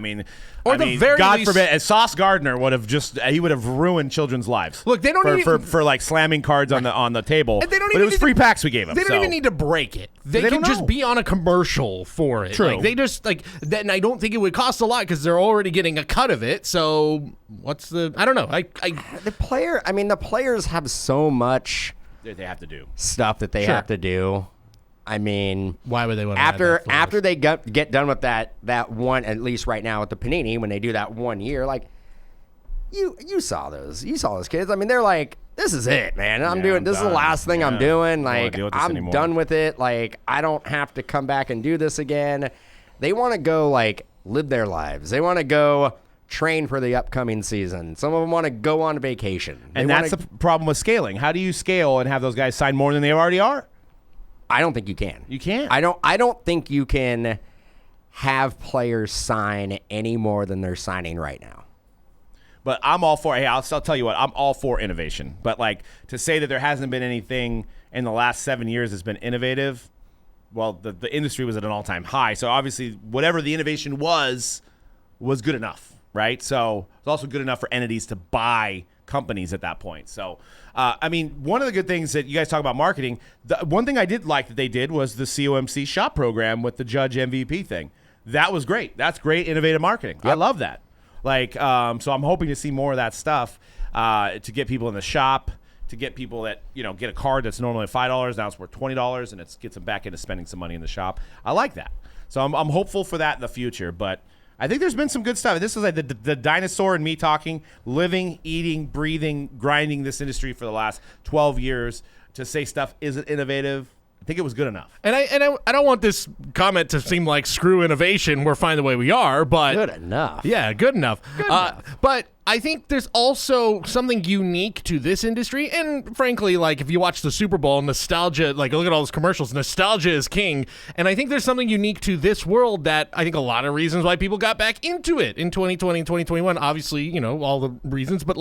God forbid, as Sauce Gardner would have ruined children's lives. Look, they don't for slamming cards on the table. And they don't but it was free packs we gave them. They don't even need to break it. They can just be on a commercial for it. True. They just that, and I don't think it would cost a lot because they're already getting a cut of it. So what's the? I don't know. The players have so much they have to do stuff that they have to do. I mean, why would they want to after they get done with that one, at least right now with the Panini, when they do that 1 year, you saw those kids. I mean, they're like, this is it, man. This is the last thing I'm doing. I'm done with it. I don't have to come back and do this again. They want to go live their lives. They want to go train for the upcoming season. Some of them want to go on vacation. And that's the problem with scaling. How do you scale and have those guys sign more than they already are? I don't think you can. You can't. I don't think you can have players sign any more than they're signing right now. But I'm all for. Hey, I'll tell you what. I'm all for innovation. But to say that there hasn't been anything in the last 7 years that's been innovative, well, the industry was at an all-time high. So obviously, whatever the innovation was good enough, right? So it's also good enough for entities to buy companies at that point. So, one of the good things that you guys talk about marketing, the one thing I did like that they did was the COMC shop program with the Judge MVP thing. That was great. That's great innovative marketing. Yep. I love that. So I'm hoping to see more of that stuff to get people in the shop, to get people that, get a card that's normally $5, now it's worth $20, and it gets them back into spending some money in the shop. I like that. So I'm hopeful for that in the future, but I think there's been some good stuff. This is the dinosaur and me talking, living, eating, breathing, grinding this industry for the last 12 years. To say stuff isn't innovative, I think it was good enough. And I don't want this comment to seem like screw innovation. We're fine the way we are, but good enough. Yeah, good enough. But I think there's also something unique to this industry, and frankly, if you watch the Super Bowl, nostalgia, look at all those commercials, nostalgia is king, and I think there's something unique to this world that I think a lot of reasons why people got back into it in 2020 and 2021, obviously, all the reasons, but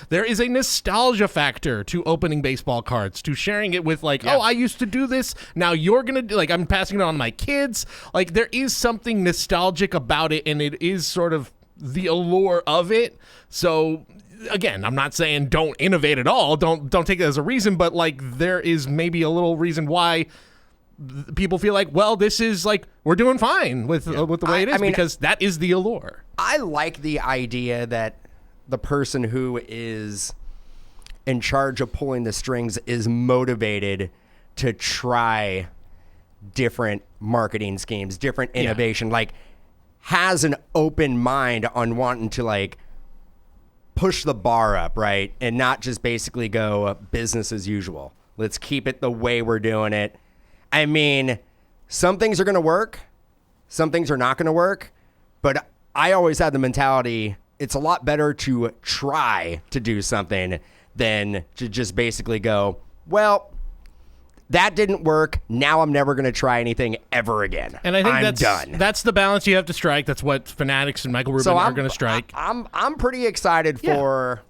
there is a nostalgia factor to opening baseball cards, to sharing it with oh, I used to do this, now you're gonna do, I'm passing it on to my kids, there is something nostalgic about it, and it is sort of the allure of it. So again, I'm not saying don't innovate at all. Don't take that as a reason, but there is maybe a little reason why people feel well, this is we're doing fine with the way it is, because that is the allure. I like the idea that the person who is in charge of pulling the strings is motivated to try different marketing schemes, different innovation, has an open mind on wanting to push the bar up, right? And not just basically go business as usual. Let's keep it the way we're doing it. Some things are going to work. Some things are not going to work. But I always had the mentality, it's a lot better to try to do something than to just basically go, well, that didn't work. Now I'm never going to try anything ever again. And I think I'm that's done. That's the balance you have to strike. That's what Fanatics and Michael Rubin are going to strike. I'm pretty excited for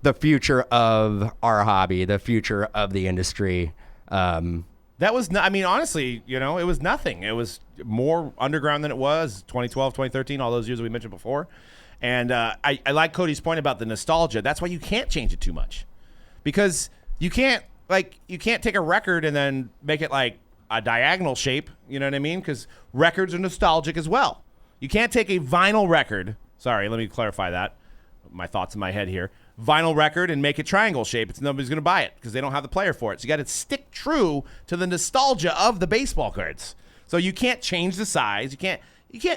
the future of our hobby, the future of the industry. That was, I mean, honestly, it was nothing. It was more underground than it was 2012, 2013, all those years that we mentioned before. And I like Cody's point about the nostalgia. That's why you can't change it too much, because you can't take a record and then make it like a diagonal shape. You know what I mean? Because records are nostalgic as well. You can't take a vinyl record. Sorry, let me clarify that. My thoughts in my head here. Vinyl record and make it triangle shape. Nobody's going to buy it because they don't have the player for it. So you got to stick true to the nostalgia of the baseball cards. So you can't change the size. You can't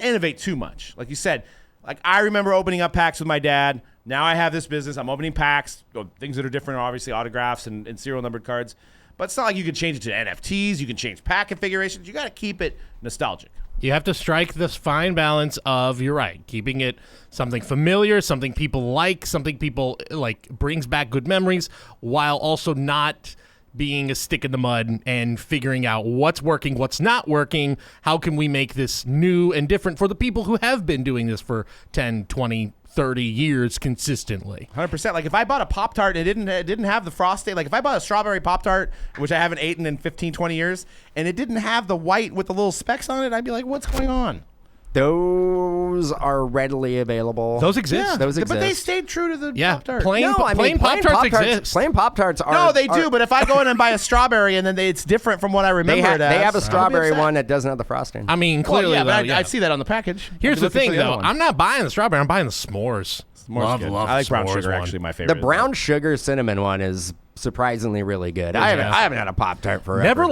innovate too much. Like you said, like I remember opening up packs with my dad. Now I have this business. I'm opening packs, things that are different, obviously autographs and serial numbered cards. But it's not like you can change it to NFTs. You can change pack configurations. You got to keep it nostalgic. You have to strike this fine balance of, you're right, keeping it something familiar, something people like, something people like brings back good memories, while also not being a stick in the mud and figuring out what's working, what's not working. How can we make this new and different for the people who have been doing this for 10, 20, 30 years consistently? 100%. Like if I bought a Pop-Tart and it didn't have the frosting, like if I bought a strawberry Pop-Tart, which I haven't eaten in 15, 20 years, and it didn't have the white with the little specks on it, I'd be like, what's going on? Those are readily available. Those exist. Yeah, Those exist. But they stayed true to the Pop-Tart. Plain Pop-Tarts exist. Plain Pop-Tarts are... No, they do, but if I go in and buy a strawberry and then it's different from what I remember it as. They have a I'd be strawberry upset. one that doesn't have the frosting. I mean, clearly, Well, yeah, though, but I see that on the package. Here's the I'd be looking thing, for the though. other one. I'm not buying the strawberry. I'm buying the s'mores. S'mores good. I like brown sugar, actually, my favorite. The brown sugar cinnamon one is surprisingly really good. I haven't had a Pop-Tart forever. Never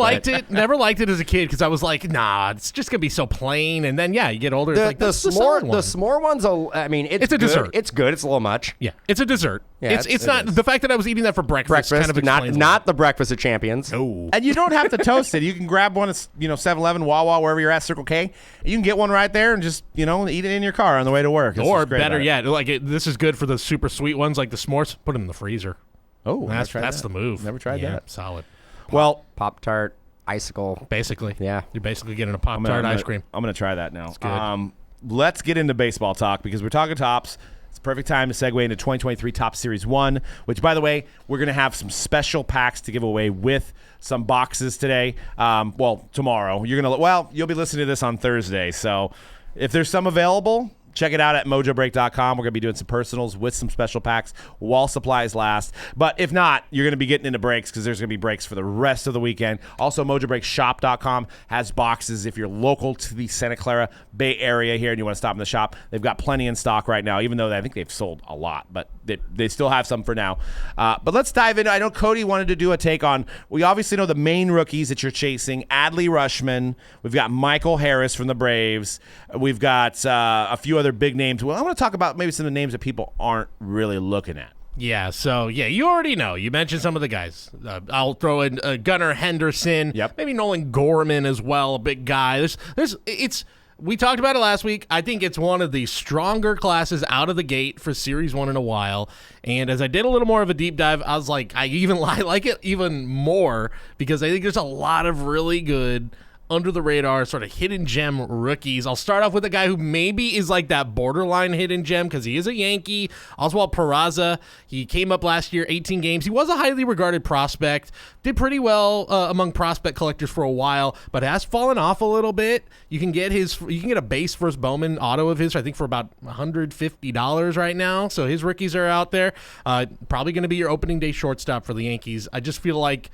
liked it as a kid because I was like, nah, it's just gonna be so plain. And then you get older. It's like the s'more one's it's a dessert. It's good. It's a little much. Yeah, it's a dessert. Yeah, it's not the fact that I was eating that for breakfast kind of explains not the breakfast of champions. Oh. And you don't have to toast it. You can grab one at 7-Eleven, Wawa, wherever you're at, Circle K. You can get one right there and just eat it in your car on the way to work. Or better yet, this is good for the super sweet ones like the s'mores. Put them in the freezer. Oh, that's the move. Never tried that. Solid. Well, Pop-Tart, icicle. Basically. Yeah. You're basically getting a Pop-Tart ice cream. I'm going to try that now. It's good. Let's get into baseball talk because we're talking tops. It's the perfect time to segue into 2023 Top Series 1, which, by the way, we're going to have some special packs to give away with some boxes today. Tomorrow. You'll be listening to this on Thursday. So if there's some available, check it out at Mojobreak.com. We're going to be doing some personals with some special packs while supplies last. But if not, you're going to be getting into breaks because there's going to be breaks for the rest of the weekend. Also, MojobreakShop.com has boxes if you're local to the Santa Clara Bay Area here and you want to stop in the shop. They've got plenty in stock right now, even though I think they've sold a lot. But they still have some for now. But let's dive in. I know Cody wanted to do a take on, we obviously know the main rookies that you're chasing. Adley Rutschman. We've got Michael Harris from the Braves. We've got a few other big names. Well, I want to talk about maybe some of the names that people aren't really looking at. Yeah, so, you already know. You mentioned some of the guys. I'll throw in Gunnar Henderson. Yep. Maybe Nolan Gorman as well, a big guy. We talked about it last week. I think it's one of the stronger classes out of the gate for Series 1 in a while. And as I did a little more of a deep dive, I was like, I like it even more because I think there's a lot of really good under the radar, sort of hidden gem rookies. I'll start off with a guy who maybe is like that borderline hidden gem because he is a Yankee. Oswald Peraza. He came up last year, 18 games. He was a highly regarded prospect. Did pretty well among prospect collectors for a while, but has fallen off a little bit. You can get a base first Bowman auto of his, I think, for about $150 right now. So his rookies are out there. Probably going to be your opening day shortstop for the Yankees. I just feel like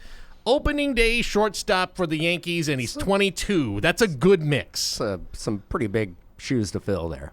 opening day shortstop for the Yankees, and he's 22. That's a good mix. Some pretty big shoes to fill there.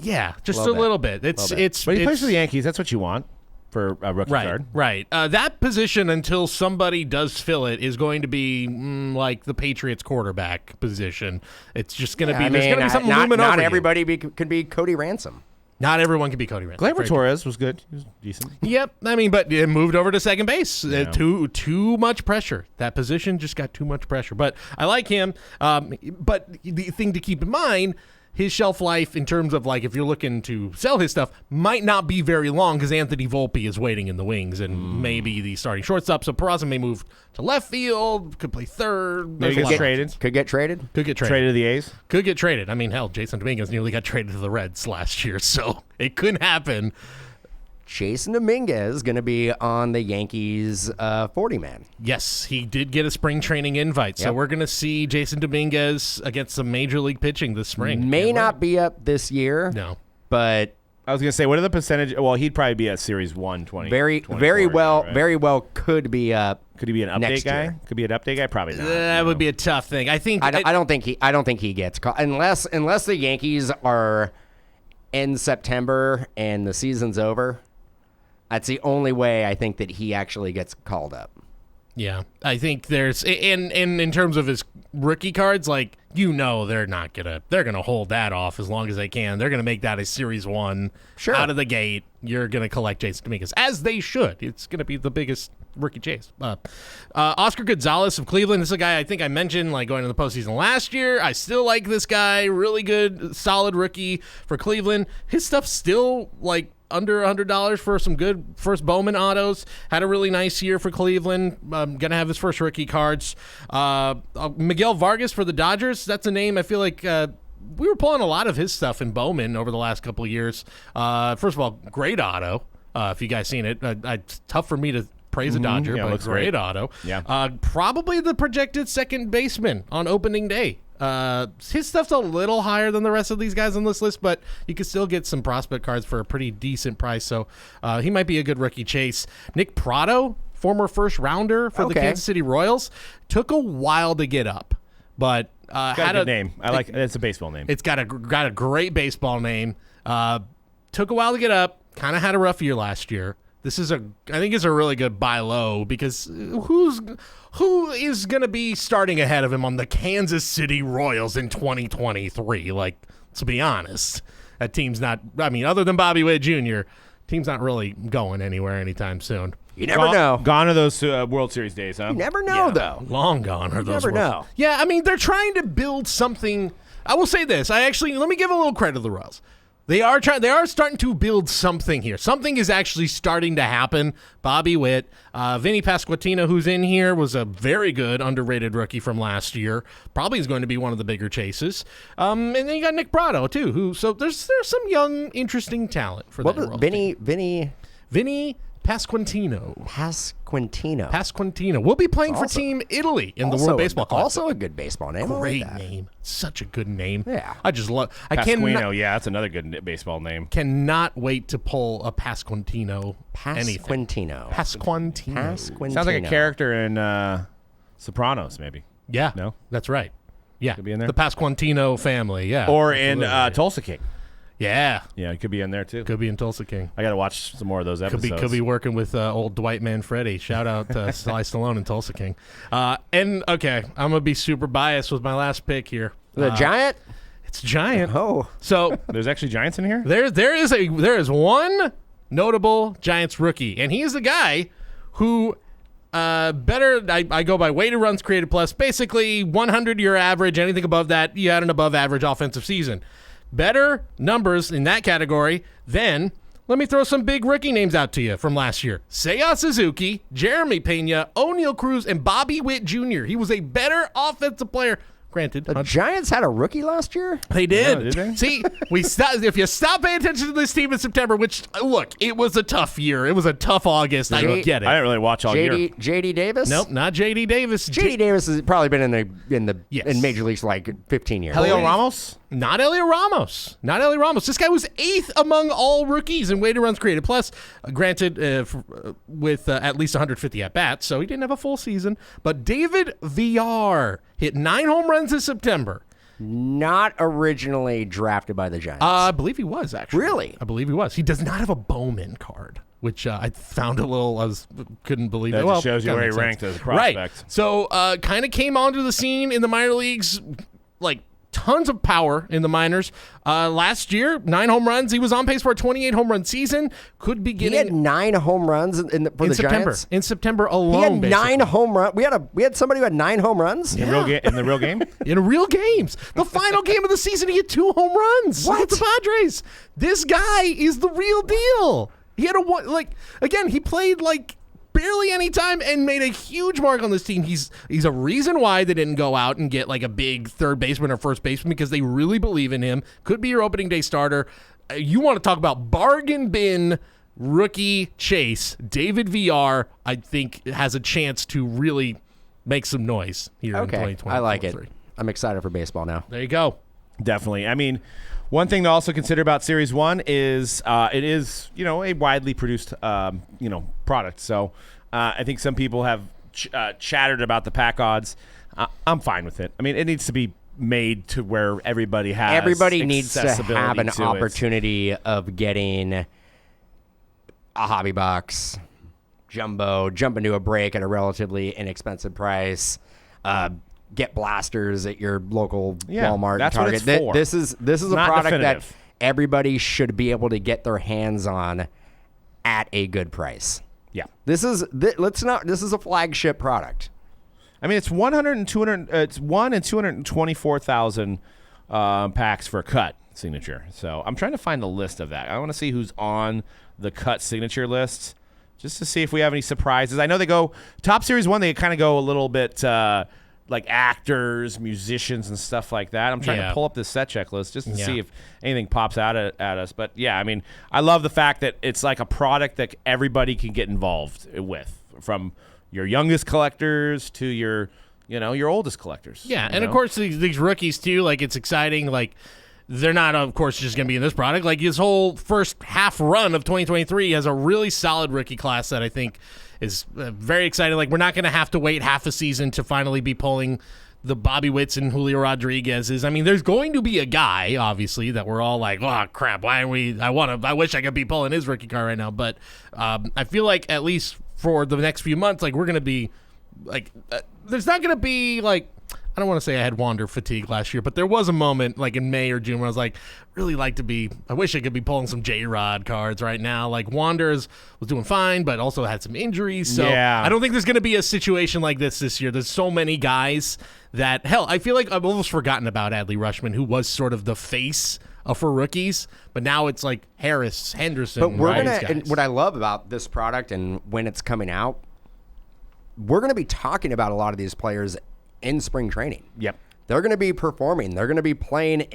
Yeah, just a little bit. But he plays for the Yankees. That's what you want for a rookie card. Right. That position, until somebody does fill it, is going to be like the Patriots quarterback position. It's just going to be. There's going to be something looming over. Not everybody can be Cody Ransom. Not everyone can be Cody Ransom. Gleyber Torres was good. He was decent. Yep. But it moved over to second base. Yeah. Too much pressure. That position just got too much pressure. But I like him. But the thing to keep in mind, his shelf life in terms of like if you're looking to sell his stuff might not be very long because Anthony Volpe is waiting in the wings and maybe the starting shortstop. So Peraza may move to left field, could play third. Maybe get traded. Could get traded. Traded to the A's. Could get traded. I mean, hell, Jason Dominguez nearly got traded to the Reds last year, so it could happen. Jason Dominguez going to be on the Yankees 40-man. Yes, he did get a spring training invite, so we're going to see Jason Dominguez against some major league pitching this spring. May not be up this year. No. But I was going to say, what are the percentage? Well, he'd probably be at Series 120. very well could be up. Could he be an update next guy? year. Could be an update guy? Probably not. That would be a tough thing. I think. I don't think he gets called unless the Yankees are in September and the season's over. That's the only way I think that he actually gets called up. Yeah, I think there's and in terms of his rookie cards, like they're gonna hold that off as long as they can. They're gonna make that a Series 1 out of the gate. You're gonna collect Jason Dominguez as they should. It's gonna be the biggest rookie chase. Oscar Gonzalez of Cleveland. This is a guy I think I mentioned like going to the postseason last year. I still like this guy. Really good, solid rookie for Cleveland. His stuff's still like under $100 for some good first Bowman autos. Had a really nice year for Cleveland. Gonna have his first rookie cards. Miguel Vargas for the Dodgers. That's a name I feel like we were pulling a lot of his stuff in Bowman over the last couple of years. First of all, great auto. If you guys seen it, it's tough for me to praise a Dodger, but looks great great. auto. Yeah. Probably the projected second baseman on opening day. His stuff's a little higher than the rest of these guys on this list, but you can still get some prospect cards for a pretty decent price. So he might be a good rookie chase. Nick Pratto, former first rounder for the Kansas City Royals, took a while to get up, but had a good name. I like it's a baseball name. It's got a great baseball name. Took a while to get up. Kind of had a rough year last year. I think it's a really good buy low because who is going to be starting ahead of him on the Kansas City Royals in 2023? Like, let's be honest, that team's not. I mean, other than Bobby Witt Jr., team's not really going anywhere anytime soon. You never know. Gone are those World Series days, huh? You never know, though. Long gone are those. Never know. Yeah, I mean, they're trying to build something. I will say this. Let me give a little credit to the Royals. They are starting to build something here. Something is actually starting to happen. Bobby Witt, Vinny Pasquantino, who's in here, was a very good underrated rookie from last year. Probably is going to be one of the bigger chases. And then you got Nick Pratto too. So there's some young, interesting talent for that world. Vinny Pasquantino. Pasquantino. Will be playing for Team Italy in the World Baseball Classic. Also a good baseball name. Great name. Such a good name. Yeah. I just love. Pasquino, that's another good baseball name. Cannot wait to pull a Pasquantino. Pasquantino. Pasquantino. Sounds like a character in Sopranos, maybe. Yeah. No? That's right. Yeah. Could be in there. The Pasquantino family. Yeah. Or in Tulsa King. Yeah. Yeah, it could be in there too. Could be in Tulsa King. I got to watch some more of those episodes. Could be working with old Dwight Manfredi. Shout out Sly Stallone and Tulsa King. And okay, I'm gonna be super biased with my last pick here. The Giant. It's Giant. Oh, so there's actually Giants in here. There is one notable Giants rookie, and he is the guy who I go by weighted runs created plus. Basically, 100 your average. Anything above that, you had an above average offensive season. Better numbers in that category than, let me throw some big rookie names out to you from last year. Seiya Suzuki, Jeremy Pena, O'Neal Cruz, and Bobby Witt Jr. He was a better offensive player. Granted, the Giants had a rookie last year? They did. Yeah, did they? See, if you stop paying attention to this team in September, which, look, it was a tough year. It was a tough August. I get it. I didn't really watch all year. JD Davis? Nope, not JD Davis. JD Davis has probably been in major leagues for like 15 years. Helio Ramos? Not Elio Ramos. This guy was 8th among all rookies in weighted runs created. Plus, granted, with at least 150 at-bats, so he didn't have a full season. But David Villar hit 9 home runs in September. Not originally drafted by the Giants. I believe he was, actually. Really? I believe he was. He does not have a Bowman card, which I found couldn't believe that it. Just shows you where he ranked as a prospect. Right. So kind of came onto the scene in the minor leagues like tons of power in the minors. Last year, 9 home runs. He was on pace for a 28 home run season. Could be getting. He had 9 home runs for the September. Giants. In September alone, He had basically. 9 home runs. We had somebody who had 9 home runs. In the real game? In real games. The final game of the season, he had 2 home runs. What? With the Padres. This guy is the real deal. He had he played barely any time and made a huge mark on this team. He's a reason why they didn't go out and get a big third baseman or first baseman, because they really believe in him. Could be your opening day starter. You want to talk about bargain bin rookie chase. David VR, I think, has a chance to really make some noise here in 2020. I like it. I'm excited for baseball now. There you go. Definitely. I mean, one thing to also consider about Series 1 is it is, a widely produced, product. So I think some people have chattered about the pack odds. I'm fine with it. I mean, it needs to be made to where everybody needs to have an opportunity of getting a hobby box, jumbo, jump into a break at a relatively inexpensive price, get blasters at your local Walmart. That's Target. what it's for. This is a not product definitive. that everybody should be able to get their hands on at a good price. Yeah. This is a flagship product. I mean, it's 100 and 200. It's 1 and 224,000 packs for a cut signature. So I'm trying to find the list of that. I want to see who's on the cut signature list, just to see if we have any surprises. I know they go top Series 1. They kind of go a little bit like actors, musicians, and stuff like that. I'm trying to pull up this set checklist just to see if anything pops out at us. But yeah, I mean, I love the fact that it's like a product that everybody can get involved with, from your youngest collectors to your oldest collectors. Yeah, and of course these rookies too. It's exciting. They're not, of course, just going to be in this product. His whole first half run of 2023 has a really solid rookie class that I think is very exciting. We're not going to have to wait half a season to finally be pulling the Bobby Witts and Julio Rodriguez's. I mean, there's going to be a guy, obviously, that we're all like, oh crap, why are we? I wish I could be pulling his rookie card right now. But I feel like at least for the next few months, we're going to be there's not going to be I don't want to say I had Wander fatigue last year, but there was a moment in May or June where I was I wish I could be pulling some J-Rod cards right now. Wander was doing fine, but also had some injuries. So I don't think there's going to be a situation like this year. There's so many guys that, hell, I feel like I've almost forgotten about Adley Rutschman, who was sort of the face for rookies, but now it's Harris, Henderson. But we're and what I love about this product and when it's coming out, we're going to be talking about a lot of these players in spring training. Yep. They're going to be performing. They're going to be playing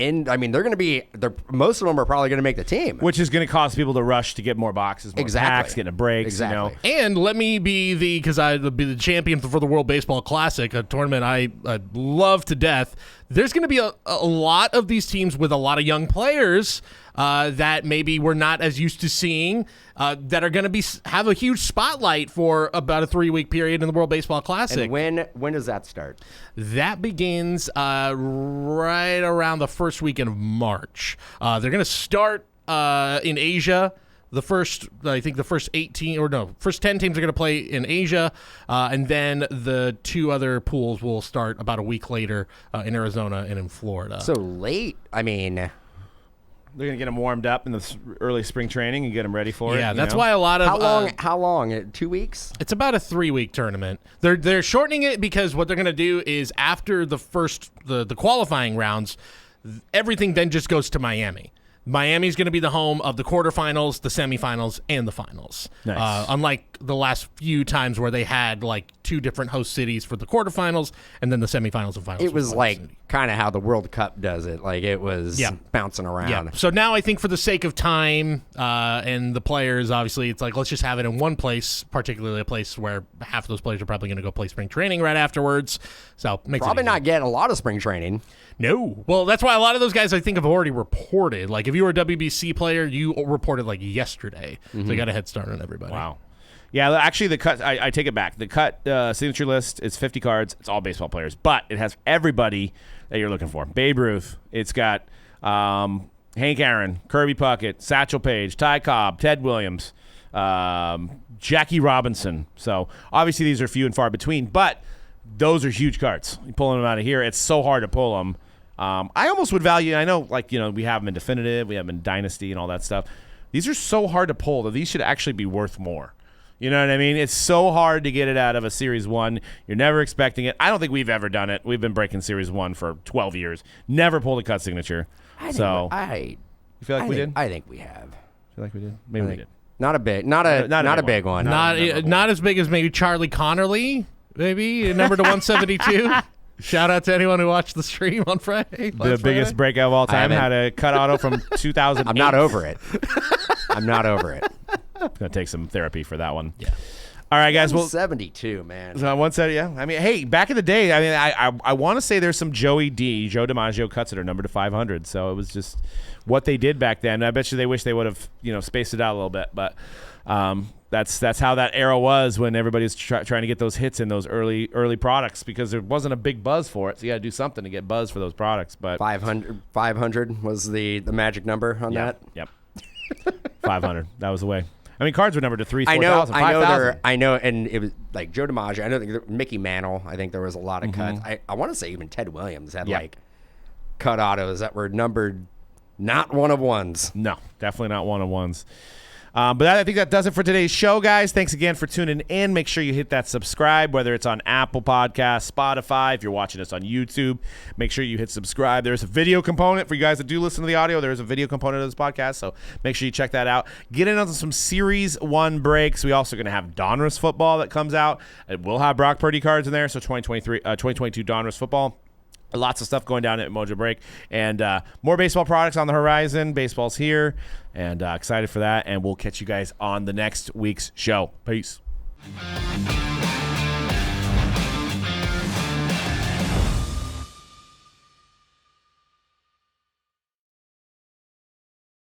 most of them are probably going to make the team. Which is going to cause people to rush to get more boxes, more packs, getting a break. Exactly. And let me be because I'll be the champion for the World Baseball Classic, a tournament I love to death. There's going to be a lot of these teams with a lot of young players that maybe we're not as used to seeing that are going to have a huge spotlight for about a 3-week period in the World Baseball Classic. And when does that start? That begins right around the first weekend of March. They're going to start in Asia. The first 10 teams are going to play in Asia, and then the 2 other pools will start about a week later in Arizona and in Florida. So late. I mean, they're going to get them warmed up in the early spring training and get them ready for it. Yeah, that's why a lot of how long? 2 weeks? It's about a 3-week tournament. They're shortening it because what they're going to do is after the first the qualifying rounds, everything then just goes to Miami. Miami's going to be the home of the quarterfinals, the semifinals, and the finals. Nice. Unlike the last few times where they had 2 different host cities for the quarterfinals and then the semifinals and finals. It was kind of how the World Cup does it. It was bouncing around. Yeah. So now I think for the sake of time and the players, obviously, it's let's just have it in one place, particularly a place where half of those players are probably going to go play spring training right afterwards. So makes probably it not getting a lot of spring training. No. Well, that's why a lot of those guys I think have already reported. If you were a WBC player, you reported yesterday. So you got a head start on everybody. Wow. Yeah, actually, the cut, I take it back. The cut signature list is 50 cards. It's all baseball players, but it has everybody that you're looking for. Babe Ruth. It's got Hank Aaron, Kirby Puckett, Satchel Paige, Ty Cobb, Ted Williams, Jackie Robinson. So obviously these are few and far between, but those are huge cards. You're pulling them out of here. It's so hard to pull them. I almost would value. I know, like, we have them in definitive, we have them in dynasty, and all that stuff. These are so hard to pull that these should actually be worth more. You know what I mean? It's so hard to get it out of a Series 1. You're never expecting it. I don't think we've ever done it. We've been breaking Series 1 for 12 years. Never pulled a cut signature. I you feel like we did? I think we have. Feel like we did? Maybe we did. Not a big one. Not as big as maybe Charlie Connerly, maybe number to 172. Shout out to anyone who watched the stream on Friday. The biggest breakout of all time. Had a cut auto from 2008. I'm not over it. I'm not over it. Gonna take some therapy for that one. Yeah. All right, guys. Well, 72, man. So 170, yeah. I mean, hey, back in the day, I mean, I want to say there's some Joe DiMaggio cuts that are numbered to 500. So it was just what they did back then. I bet you they wish they would have, spaced it out a little bit. But that's how that era was when everybody's trying to get those hits in those early products, because there wasn't a big buzz for it. So you got to do something to get buzz for those products. But 500 was the magic number on that. Yep. 500. That was the way. I mean, cards were numbered to 3,000, 4,000, 5,000. I know, and it was like Joe DiMaggio. I know Mickey Mantle. I think there was a lot of cuts. I want to say even Ted Williams had like cut autos that were numbered not one of ones. No, definitely not one of ones. But I think that does it for today's show, guys. Thanks again for tuning in. Make sure you hit that subscribe, whether it's on Apple Podcasts, Spotify. If you're watching us on YouTube, make sure you hit subscribe. There's a video component for you guys that do listen to the audio. There's a video component of this podcast, so make sure you check that out. Get in on some Series 1 breaks. We also going to have Donruss football that comes out. We'll have Brock Purdy cards in there, so 2022 Donruss football. Lots of stuff going down at Mojobreak, and more baseball products on the horizon. Baseball's here, and excited for that. And we'll catch you guys on the next week's show. Peace.